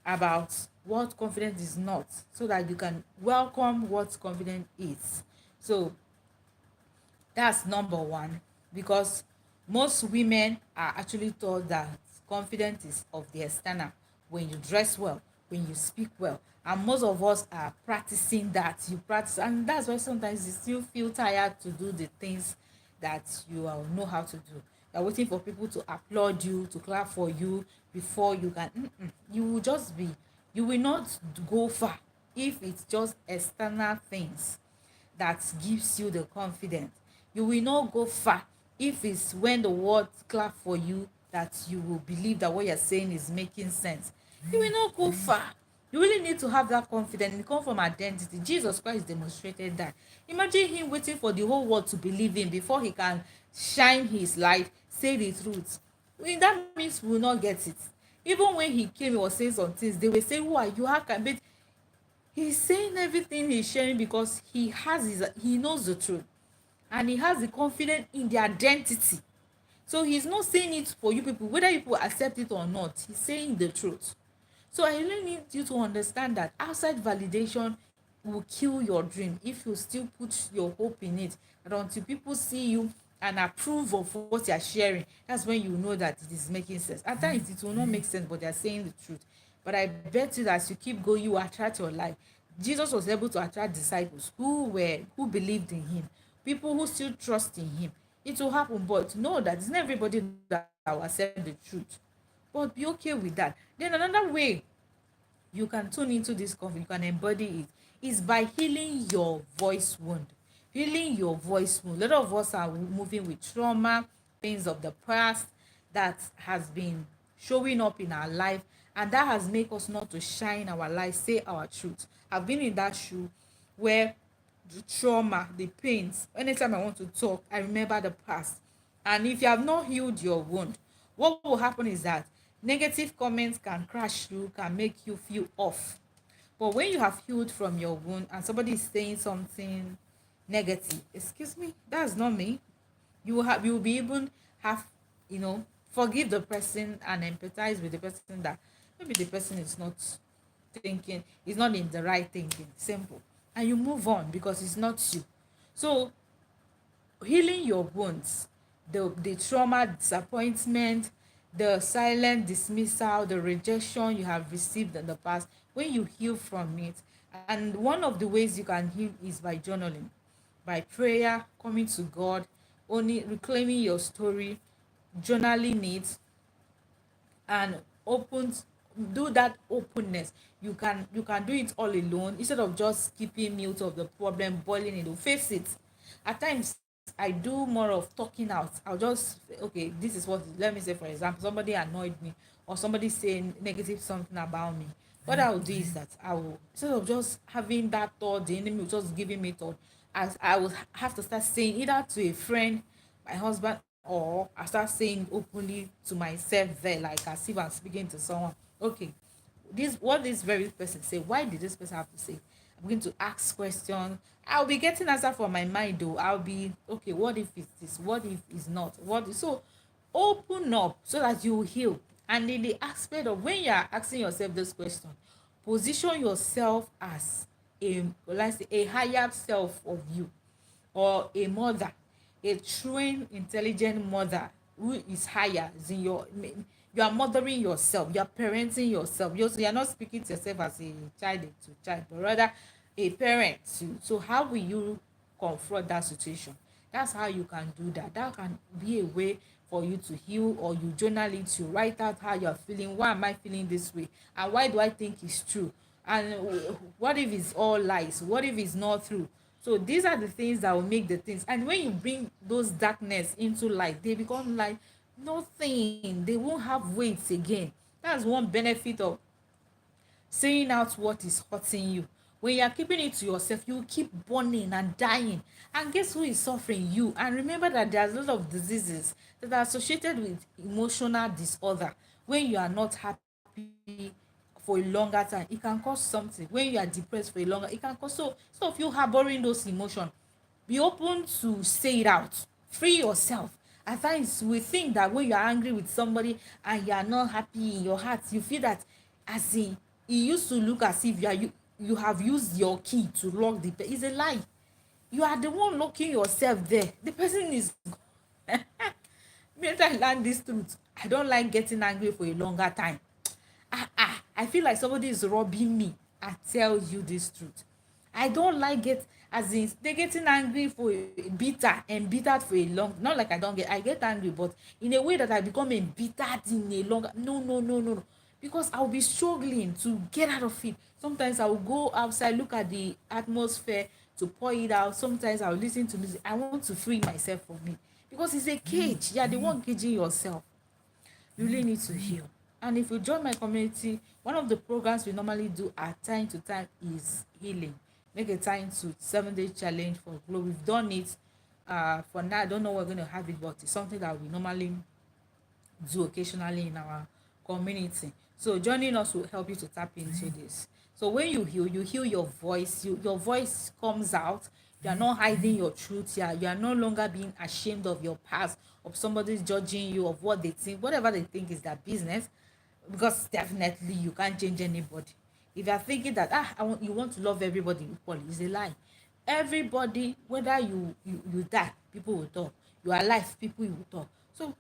about what confidence is not, so that you can welcome what confidence is. So that's number one, because most women are actually taught that confidence is of the external. When you dress well, when you speak well, and most of us are practicing that. You practice, and that's why sometimes you still feel tired to do the things that you know how to do. You're waiting for people to applaud you, to clap for you before you can. You will just be, you will not go far if it's just external things that gives you the confidence. You will not go far if it's when the world clap for you that you will believe that what you're saying is making sense. You will not go far. You really need to have that confidence. It comes from identity. Jesus Christ demonstrated that. Imagine him waiting for the whole world to believe him before he can shine his light, say the truth. That means we will not get it. Even when he came, he was saying some things. They were saying, "Who are you? How can?" But he's saying everything he's sharing because he knows the truth, and he has the confidence in the identity. So he's not saying it for you people, whether you people accept it or not. He's saying the truth. So I really need you to understand that outside validation will kill your dream if you still put your hope in it. And until people see you and approve of what you're sharing, that's when you know that it is making sense. At times it will not make sense, but they're saying the truth. But I bet you that as you keep going, you attract your life. Jesus was able to attract disciples who believed in him, people who still trust in him. It will happen, but know that it's not everybody that will accept the truth. But be okay with that. Then another way you can tune into this conflict, you can embody it, is by healing your voice wound. Healing your voice wound. A lot of us are moving with trauma, pains of the past that has been showing up in our life, and that has made us not to shine our light, say our truth. I've been in that shoe where the trauma, the pains, anytime I want to talk, I remember the past. And if you have not healed your wound, what will happen is that negative comments can crash you, can make you feel off. But when you have healed from your wound and somebody is saying something negative, excuse me, that's not me. You will be even have, forgive the person and empathize with the person, that maybe the person is not thinking, is not in the right thinking. Simple. And you move on because it's not you. So healing your wounds, the trauma, disappointment, the silent dismissal, the rejection you have received in the past, when you heal from it. And one of the ways you can heal is by journaling, by prayer, coming to God, only reclaiming your story, journaling it, and open, do that openness. You can do it all alone instead of just keeping mute of the problem, boiling it. Face it. At times I do more of talking out. I'll just, okay, this is what, let me say for example, somebody annoyed me, or somebody saying negative something about me. What I'll do is that I will, instead of just having that thought, the enemy will just giving me thought, as I will have to start saying either to a friend, my husband, or I start saying openly to myself there, like as if I'm speaking to someone. Okay, this, what this very person say, why did this person have to say? I'm going to ask questions. I'll be getting answer from my mind though. I'll be okay, what if it's this, what if it's not, what is, so open up so that you will heal. And in the aspect of when you are asking yourself this question, position yourself as a, let's say, a higher self of you, or a mother, a trained intelligent mother who is higher, is in your, you are mothering yourself, you are parenting yourself. You are not speaking to yourself as a child to child, but rather a parent too. So how will you confront that situation? That's how you can do that. That can be a way for you to heal. Or you journal it, you write out how you're feeling. Why am I feeling this way, and why do I think it's true, and what if it's all lies, what if it's not true? So these are the things that will make the things, and when you bring those darkness into light, they become like nothing, they won't have weight again. That's one benefit of saying out what is hurting you. When you are keeping it to yourself, you keep burning and dying, and guess who is suffering? You. And remember that there's a lot of diseases that are associated with emotional disorder. When you are not happy for a longer time, it can cause something. When you are depressed for a longer, it can cause, so if you harboring those emotions, be open to say it out. Free yourself. At times we think that when you are angry with somebody and you are not happy in your heart, you feel that, as in, it used to look as if you have used your key to lock the it's a lie. You are the one locking yourself there. The person is Maybe I learn this truth. I don't like getting angry for a longer time. I feel like somebody is robbing me. I tell you this truth. I don't like it, as in they getting angry for bitter, embittered for a long, not like I get angry, but in a way that I become embittered in a longer, no, no, no, no, no. Because I'll be struggling to get out of it. Sometimes I will go outside, look at the atmosphere to pour it out. Sometimes I'll listen to music. I want to free myself from it. Because it's a cage. You are the one caging yourself. You really need to heal. And if you join my community, one of the programs we normally do at time to time is healing. Make a time to 7 day challenge for glow. We've done it. For now, I don't know we're going to have it, but it's something that we normally do occasionally in our community. So joining us will help you to tap into this. So when you heal your voice, your voice comes out. You are not hiding your truth here. You are no longer being ashamed of your past, of somebody judging you, of what they think. Whatever they think is their business, because definitely you can't change anybody. If you are thinking that you want to love everybody equally, it's a lie. Everybody, whether you die, people will talk. You are alive, people will talk. So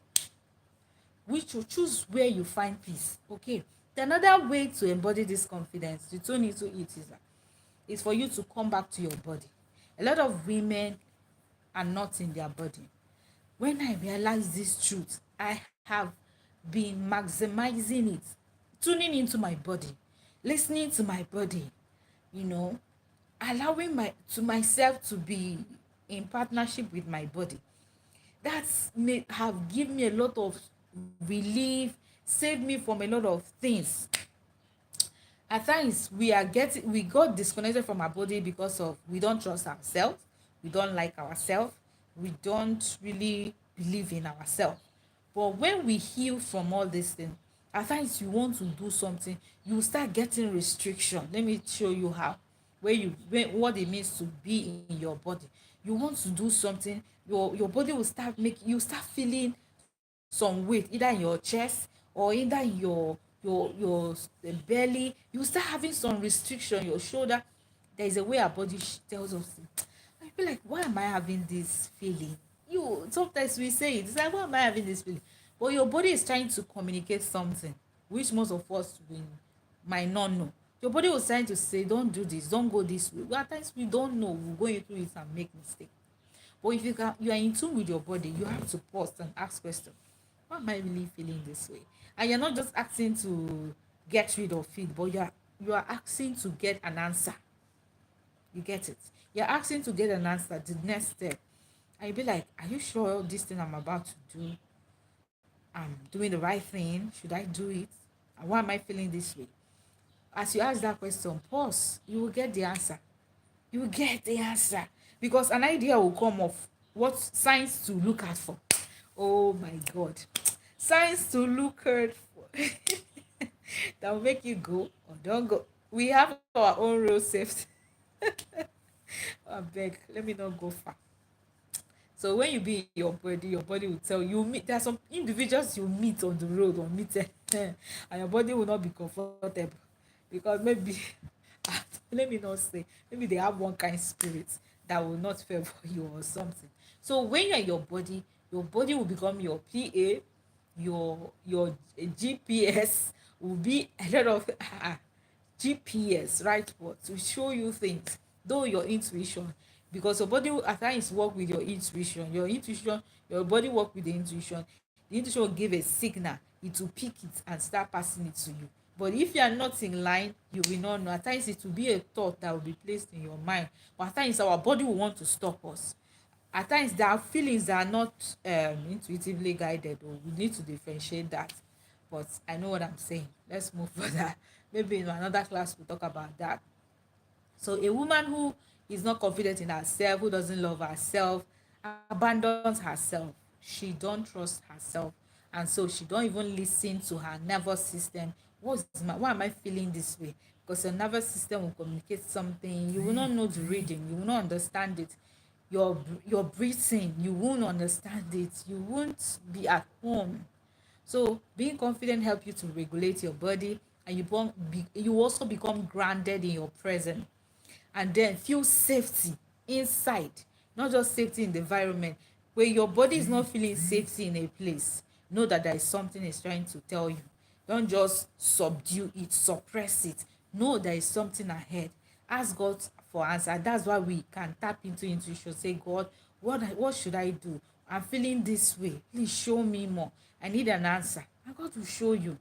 which you choose where you find peace. Okay. The another way to embody this confidence, you don't need to eat, is for you to come back to your body. A lot of women are not in their body. When I realize this truth, I have been maximizing it, tuning into my body, listening to my body, you know, allowing myself to be in partnership with my body. That's may have given me a lot of relief, saved me from a lot of things. At times we got disconnected from our body because of we don't trust ourselves, we don't like ourselves, we don't really believe in ourselves. But when we heal from all these things, at times you want to do something, you start getting restriction. Let me show you how. What it means to be in your body. You want to do something, your body will start making you start feeling some weight, either in your chest or either in your belly. You start having some restriction, your shoulder. There is a way our body tells us. I feel like, why am I having this feeling? You sometimes we say it's like, why am I having this feeling? But your body is trying to communicate something, which most of us might not know. Your body was trying to say, don't do this, don't go this way. Well, at times we don't know, we'll go into it and make mistake. But if you are in tune with your body, you have to pause and ask questions. Why am I really feeling this way? And you're not just asking to get rid of it, but you are asking to get an answer. You get it? You're asking to get an answer, the next step. And you'll be like, are you sure this thing I'm about to do, I'm doing the right thing? Should I do it? And why am I feeling this way? As you ask that question, pause. You will get the answer. You will get the answer. Because an idea will come of what signs to look out for. Oh my God. Signs to look out for. That will make you go or don't go. We have our own real safety. I beg, let me not go far. So when you be in your body will tell you, meet, there are some individuals you meet on the road or meet and your body will not be comfortable because maybe let me not say, maybe they have one kind spirit that will not favor you or something. So when you're in your body will become your PA, your GPS will be a lot of GPS, right? But to show you things, though your intuition, because your body at times work with your body work with the intuition. The intuition will give a signal, it will pick it and start passing it to you. But if you are not in line, you will not know. At times it will be a thought that will be placed in your mind, but at times our body will want to stop us. At times there are feelings that are not intuitively guided, or we need to differentiate that. But I know what I'm saying. Let's move further. Maybe in another class we'll talk about that. So a woman who is not confident in herself, who doesn't love herself, abandons herself. She don't trust herself, and so she don't even listen to her nervous system. Why am I feeling this way? Because your nervous system will communicate something. You will not know the reading. You will not understand it. Your breathing, you won't understand it. You won't be at home. So being confident helps you to regulate your body, and you also become grounded in your present, and then feel safety inside, not just safety in the environment. When your body is not feeling safety in a place, know that there is something it's trying to tell you. Don't just subdue it, suppress it. Know there is something ahead. Ask God for answer. That's why we can tap into intuition. Say, God, what should I do? I'm feeling this way. Please show me more. I need an answer. And God will show you.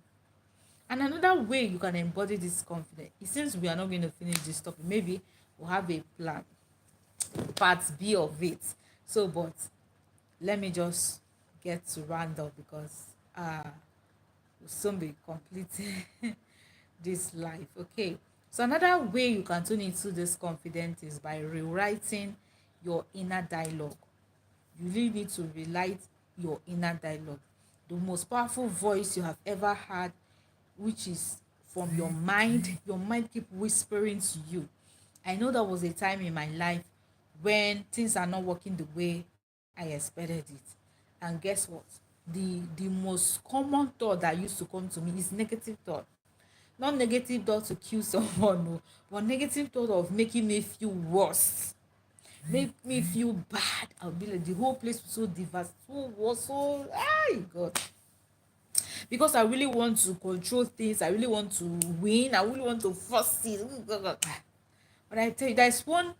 And another way you can embody this confidence is, since we are not going to finish this topic, maybe we'll have a plan, part B of it. So, but let me just get to round up because we'll soon be completing this life. Okay. So another way you can tune into this confidence is by rewriting your inner dialogue. You really need to rewrite your inner dialogue. The most powerful voice you have ever had, which is from your mind. Your mind keep whispering to you. I know there was a time in my life when things are not working the way I expected it. And guess what? The most common thought that used to come to me is negative thought. Not negative thought to kill someone, no, but negative thought of making me feel worse, make me feel bad. I'll be like, the whole place was so devastated, was so, God, because I really want to control things, I really want to win, I really want to force it. But I tell you, there's one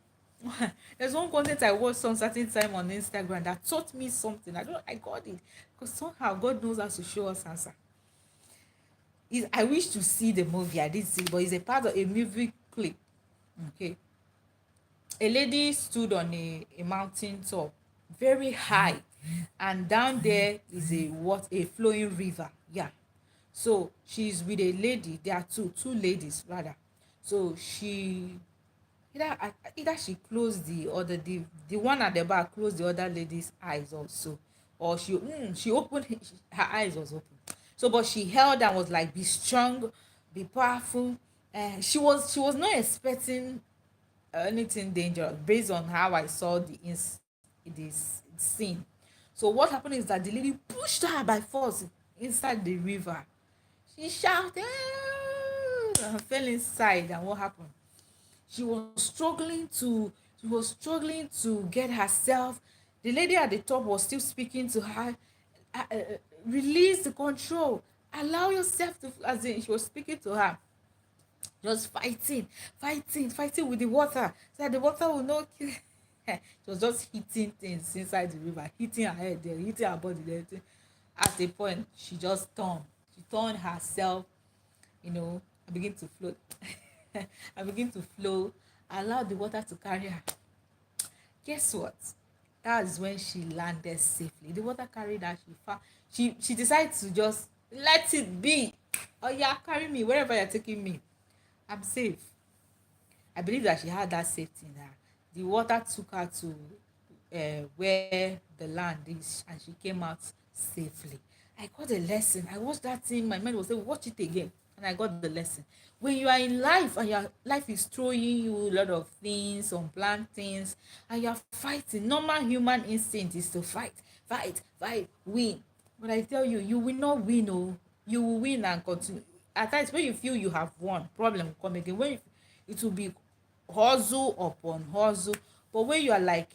content I watched some certain time on Instagram that taught me something. I got it because somehow God knows how to show us answer. I wish to see the movie. I did see, but it's a part of a movie clip. Okay, a lady stood on a mountain top, very high, and down there is a flowing river. Yeah, so she's with a lady. There are two ladies rather. So either she closed the one at the back closed the other lady's eyes also, or she opened her eyes was open. So but she held and was like, be strong, be powerful. She was not expecting anything dangerous based on how I saw this scene. So what happened is that the lady pushed her by force inside the river. She shouted, and fell inside. And what happened? She was struggling to get herself. The lady at the top was still speaking to her, release the control, allow yourself to, as in she was speaking to her, just fighting with the water so that the water will not kill. She was just hitting things inside the river, hitting her head there, hitting her body there. At a point, she turned herself, I begin to float. I begin to flow, allow the water to carry her. Guess what? That is when she landed safely. The water carried her. She decided to just let it be. Oh yeah, carry me wherever you're taking me. I'm safe. I believe that she had that safety in her. The water took her to where the land is, and she came out safely. I got a lesson. I watched that thing. My mind was saying, watch it again, and I got the lesson. When you are in life and your life is throwing you a lot of things, unplanned things, and you're fighting, normal human instinct is to fight, win. But I tell you, you will not win. Oh, you will win and continue. At times, when you feel you have won, problem will come again. It will be hustle upon hustle. But when you are like,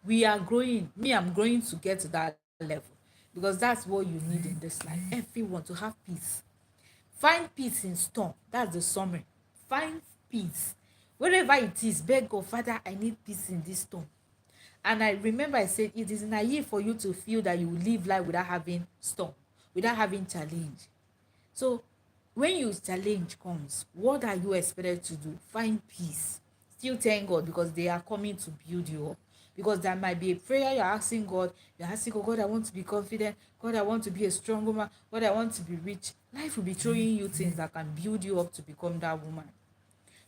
we are growing, me, I'm growing to get to that level, because that's what you need in this life. Everyone to have peace. Find peace in storm. That's the summary. Find peace wherever it is. Beg God, Father, I need peace in this storm. And I remember I said it is naive for you to feel that you will live life without having storm, without having challenge. So when you challenge comes, what are you expected to do? Find peace. Still thank God, because they are coming to build you up. Because there might be a prayer you're asking God. You're asking God, God, I want to be confident. God, I want to be a strong woman. God, I want to be rich. Life will be throwing you things that can build you up to become that woman.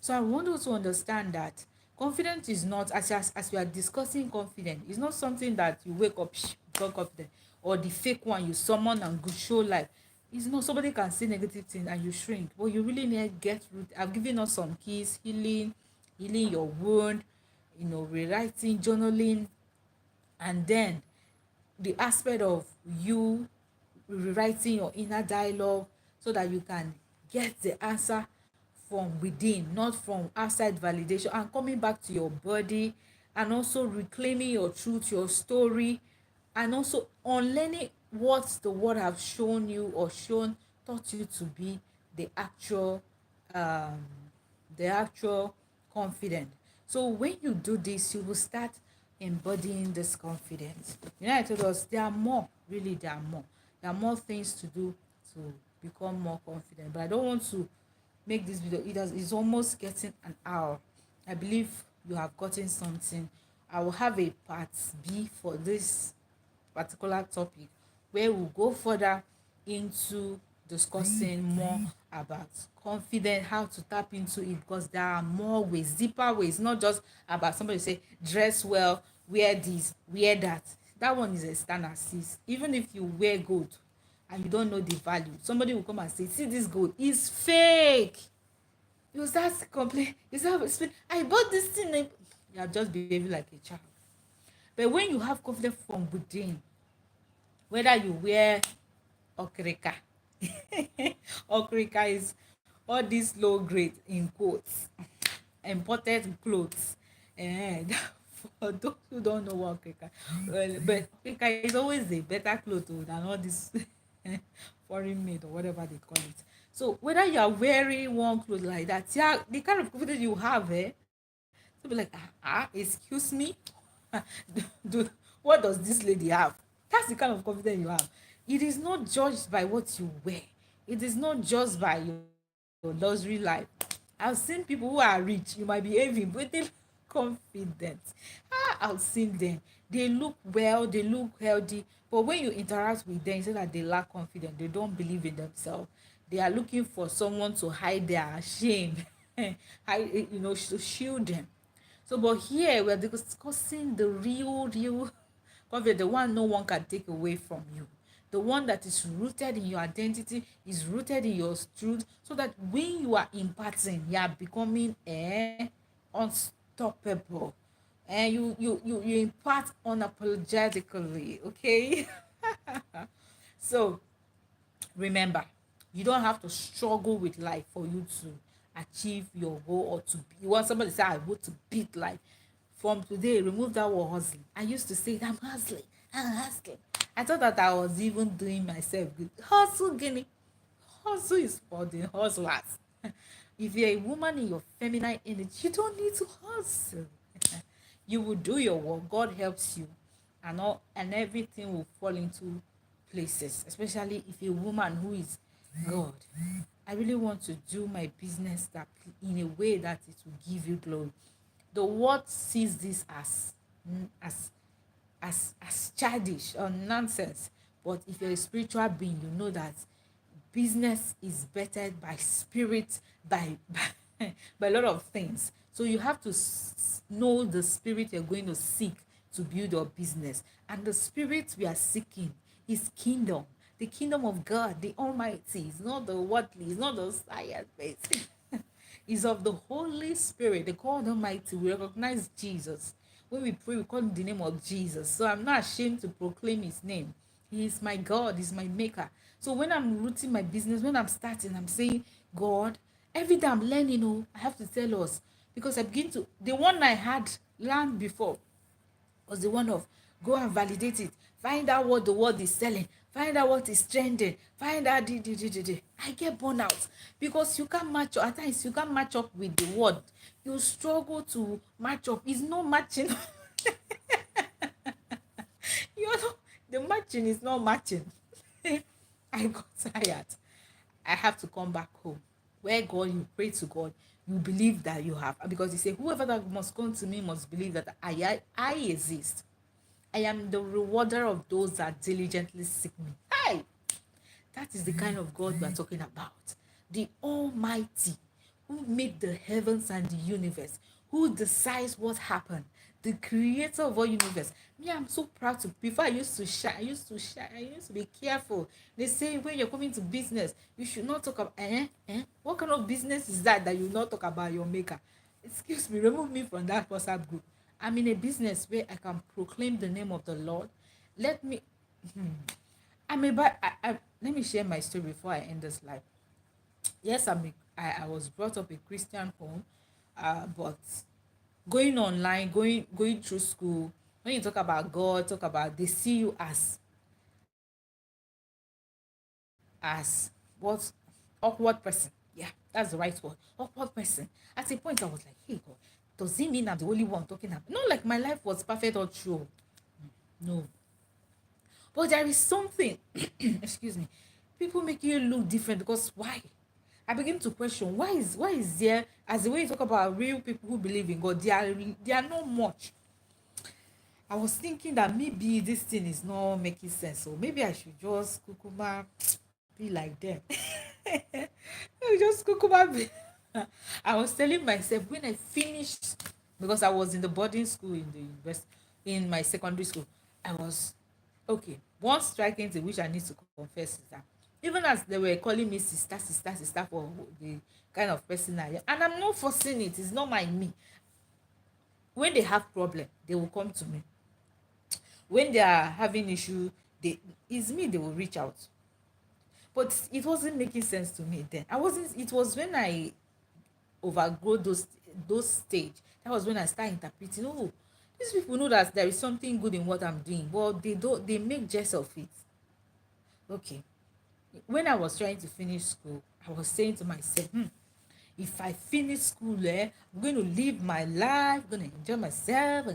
So I want you to understand that confidence is not, as we are discussing confidence, it's not something that you wake up, become confident, or the fake one you summon and go show life. It's not. Somebody can say negative things and you shrink, but you really need to get root. I've given us some keys: healing your wound, rewriting, journaling, and then the aspect of you rewriting your inner dialogue so that you can get the answer from within, not from outside validation, and coming back to your body, and also reclaiming your truth, your story, and also unlearning what the world have shown you or taught you to be the actual um the actual confident. So when you do this, you will start embodying this confidence. I told us there are more, really, there are more things to do to become more confident. But I don't want to make this video, it's almost getting an hour. I believe you have gotten something. I will have a part B for this particular topic, where we'll go further into discussing more about confidence, how to tap into it, because there are more ways, deeper ways, not just about somebody say dress well, wear this, wear that. That one is a standard, sis. Even if you wear gold and you don't know the value, somebody will come and say, see, this gold is fake. You start to complain, you start to explain, I bought this thing. You are just behaving like a child. But when you have confidence from within, whether you wear okrika, okrika is all these low grade in quotes, imported clothes, and for those who don't know what okrika, well, but okrika is always a better cloth than all this foreign made or whatever they call it. So whether you are wearing one clothes like that, yeah, the kind of confidence you have, to be like, excuse me, do, what does this lady have? That's the kind of confidence you have. It is not judged by what you wear. It is not judged by your luxury life. I've seen people who are rich, you might be having, but they look confident. I've seen them. They look well, they look healthy, but when you interact with them, you say that they lack confidence. They don't believe in themselves. They are looking for someone to hide their shame, to shield them. So, but here we're discussing the real confidence, the one no one can take away from you. The one that is rooted in your identity, is rooted in your truth, so that when you are imparting, you are becoming unstoppable. And you impart unapologetically, okay? So remember, you don't have to struggle with life for you to achieve your goal, or to be. You want somebody to say, I want to beat life. From today, remove that word hustling. I used to say, I'm hustling. I thought that I was even doing myself good. Hustle, guinea. Hustle is for the hustlers. If you're a woman in your feminine energy, you don't need to hustle. You will do your work. God helps you, and everything will fall into places. Especially if you're a woman who is God. I really want to do my business that in a way that it will give you glory. The world sees this as as childish or nonsense. But if you're a spiritual being, you know that business is bettered by spirit, by a lot of things. So you have to know the spirit you're going to seek to build your business. And the spirit we are seeking is kingdom. The kingdom of God, the Almighty. It's not the worldly, it's not the science based. Is of the Holy Spirit, the God Almighty. We recognize Jesus. When we pray, we call him the name of Jesus. So I'm not ashamed to proclaim his name. He is my God, he's my maker. So when I'm rooting my business, when I'm starting, I'm saying, God, every day I'm learning, I have to tell us. Because I begin to, the one I had learned before was the one of go and validate it, find out what the world is selling, find out what is trending, find out I get burnout because you can't match up. At times you can't match up with the world. You struggle to match up. It's not matching. You know, the matching is not matching. I got tired. I have to come back home. Where God, you pray to God, you believe that you have. Because he said, whoever that must come to me must believe that I exist. I am the rewarder of those that diligently seek me. Hey! That is the kind of God we are talking about. The Almighty, who made the heavens and the universe, who decides what happened, the creator of all universe. Me, I'm so proud to. Before I used to shy, I used to be careful. They say when you're coming to business, you should not talk about What kind of business is that you not talk about your maker? Excuse me, remove me from that WhatsApp group. I'm in a business where I can proclaim the name of the Lord. Let me. Let me share my story before I end this life. Yes, I was brought up a Christian home, but going online, going through school, when you talk about God, they see you as what, awkward person. Yeah, that's the right word. Awkward person. At a point, I was like, hey God, does it mean I'm the only one talking about? Not like my life was perfect or true. No, but there is something. Excuse me. People make you look different because why? I begin to question why is there, as the way you talk about real people who believe in God, they are not much. I was thinking that maybe this thing is not making sense, so maybe I should just kukuma be like them. Just kukuma be. I was telling myself when I finished, because I was in the boarding school in the university, in my secondary school, I was okay. One striking thing which I need to confess is that even as they were calling me sister for the kind of person I am, and I'm not forcing it, it's not my me. When they have problem, they will come to me. When they are having issue, it's me they will reach out. But it wasn't making sense to me then. I wasn't. It was when I overgrow those stage. That was when I start interpreting. Oh, these people know that there is something good in what I'm doing, but they don't. They make jest of it. Okay. When I was trying to finish school, I was saying to myself, if I finish school, I'm going to live my life, I'm going to enjoy myself.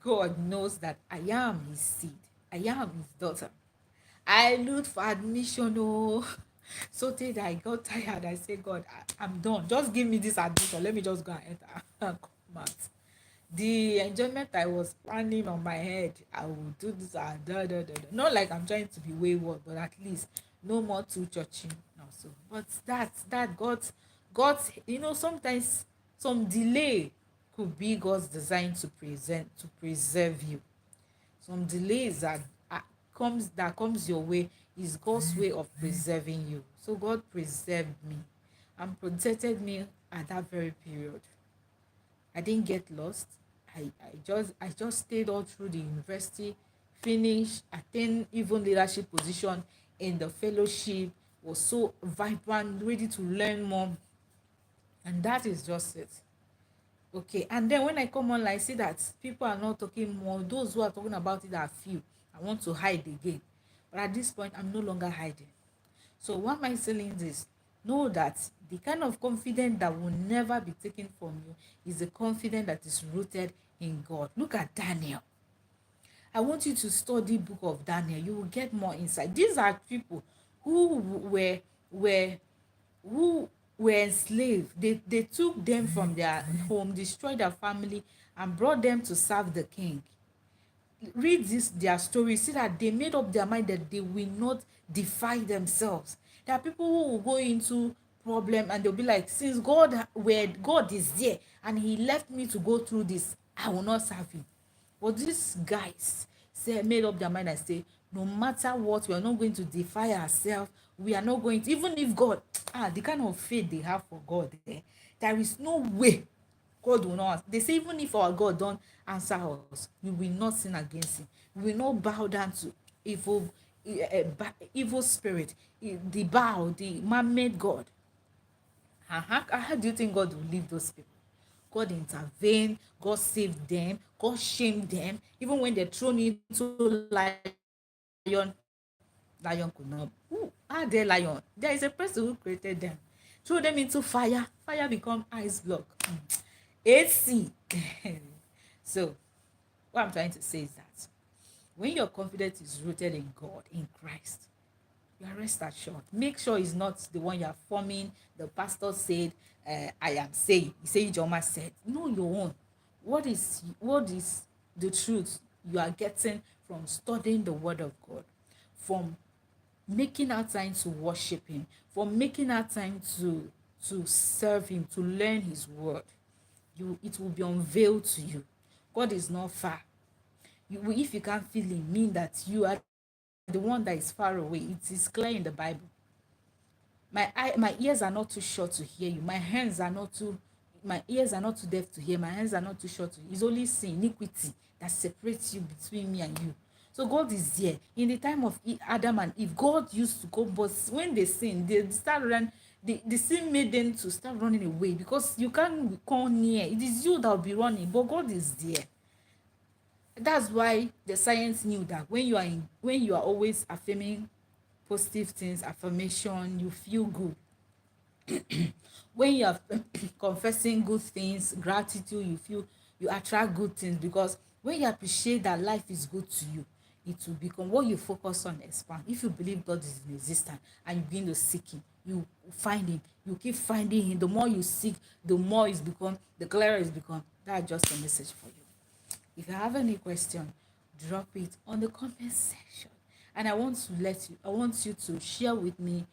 God knows that I am his seed. I am his daughter. I looked for admission. Oh, so till I got tired, I said, God, I'm done. Just give me this admission. Let me just go and enter and come out. The enjoyment I was planning on my head, I will do this and Not like I'm trying to be wayward, but at least no more too churching. No, so but that God's sometimes some delay could be God's design to preserve you. Some delays that comes your way is God's way of preserving you. So God preserved me and protected me at that very period. I didn't get lost. I just stayed all through the university, finished, attained even leadership position in the fellowship, was so vibrant, ready to learn more. And that is just it. Okay, and then when I come online, I see that people are not talking more. Those who are talking about it are few. I want to hide again. But at this point, I'm no longer hiding. So why am I saying this? Know that the kind of confidence that will never be taken from you is the confidence that is rooted in God. Look at Daniel. I want you to study book of Daniel. You will get more insight. These are people who were who were enslaved. They took them from their home, destroyed their family, and brought them to serve the king. Read this their story, see that they made up their mind that they will not defy themselves. There are people who will go into problem and they'll be like, since God is there and he left me to go through this, I will not serve him. But these guys made up their mind and say, no matter what, we are not going to defy ourselves. We are not going to, even if God, the kind of faith they have for God there is no way God will not. They say even if our God don't answer us, we will not sin against him. We will not bow down to evil spirit, the bow, the man-made God. How do you think God will leave those people? God intervened, God saved them, God shamed them. Even when they're thrown into lion, lion could not. Who are they lion? There is a person who created them. Throw them into fire, fire become ice block. AC. So, what I'm trying to say is that when your confidence is rooted in God, in Christ, you are rest assured. Make sure it's not the one you are forming. The pastor said, I am saying. He said, Joma said. Know your own. What is the truth you are getting from studying the word of God, from making our time to worship him, from making our time to serve him, to learn his word? It will be unveiled to you. God is not far. If you can't feel him, mean that you are the one that is far away. It is clear in the Bible. My ears are not too short to hear you. My ears are not too deaf to hear. My hands are not too short to hear. It's only sin, iniquity that separates you between me and you. So God is there. In the time of Adam and Eve, God used to go, but when they sinned, they start run. The sin made them to start running away because you can't come near. It is you that will be running, but God is there. That's why the science knew that when you are always affirming positive things, affirmation, you feel good. When you are confessing good things, gratitude, you attract good things, because when you appreciate that life is good to you, it will become what you focus on, expand. If you believe God is in existence and you begin to seek him, you find him, you keep finding him. The more you seek, the more it's become, the clearer it's become. That's just a message for you. If you have any question, drop it on the comment section. And I want you to share with me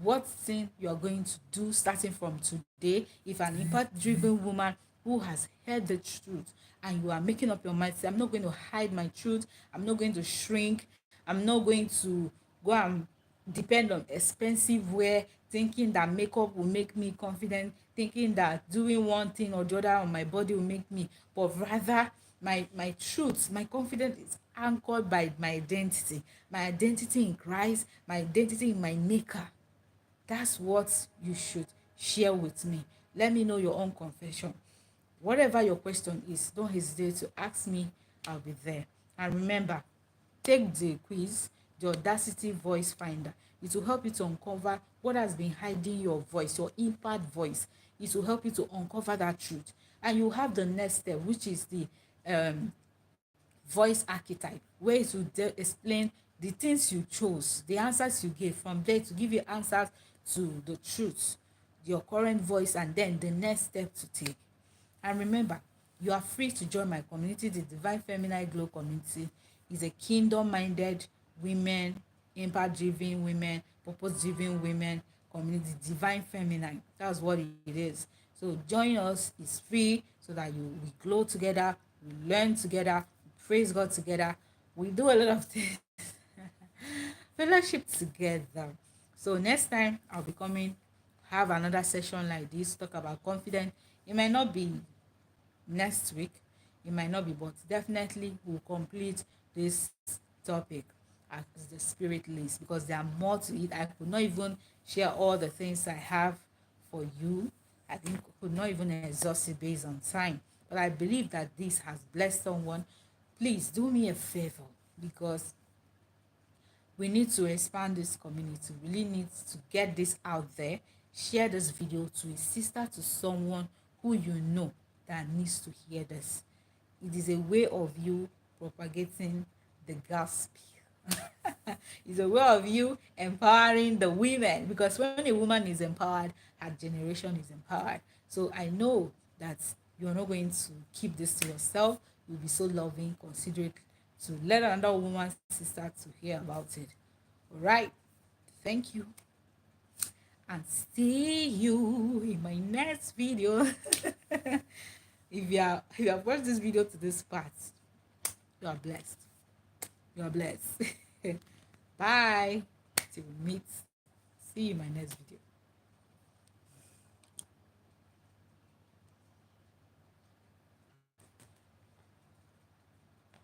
what thing you are going to do starting from today. If an impact-driven woman who has heard the truth and you are making up your mind, say, I'm not going to hide my truth, I'm not going to shrink, I'm not going to go and depend on expensive wear, thinking that makeup will make me confident, thinking that doing one thing or the other on my body will make me, but rather my truth, my confidence is anchored by my identity in Christ, my identity in my maker. That's what you should share with me. Let me know your own confession. Whatever your question is, don't hesitate to ask me. I'll be there. And remember, take the quiz, the Audacity Voice Finder. It will help you to uncover what has been hiding your voice, your impact voice. It will help you to uncover that truth. And you have the next step, which is the um, voice archetype, where it will explain the things you chose, the answers you gave, from there to give you answers to the truth, your current voice, and then the next step to take. And remember, you are free to join my community. The Divine Feminine Glow community is a kingdom-minded women, impact-driven women, purpose-driven women community. Divine Feminine, that's what it is. So join us. It's free, so that we glow together, we learn together, we praise God together. We do a lot of things fellowship together. So next time I'll be coming, have another session like this, talk about confidence. It might not be next week, it might not be, but definitely we'll complete this topic as the spirit leads, because there are more to it. I could not even share all the things I have for you. I think I could not even exhaust it based on time, but I believe that this has blessed someone. Please do me a favor, because we need to expand this community. We really need to get this out there. Share this video to a sister, to someone who you know that needs to hear this. It is a way of you propagating the gospel. It's a way of you empowering the women, because when a woman is empowered, her generation is empowered. So I know that you're not going to keep this to yourself. You'll be so loving, considerate to let another woman's sister to hear about it. All right. Thank you. And see you in my next video. If you have watched this video to this part, you are blessed. You are blessed. Bye. Till we meet. See you in my next video.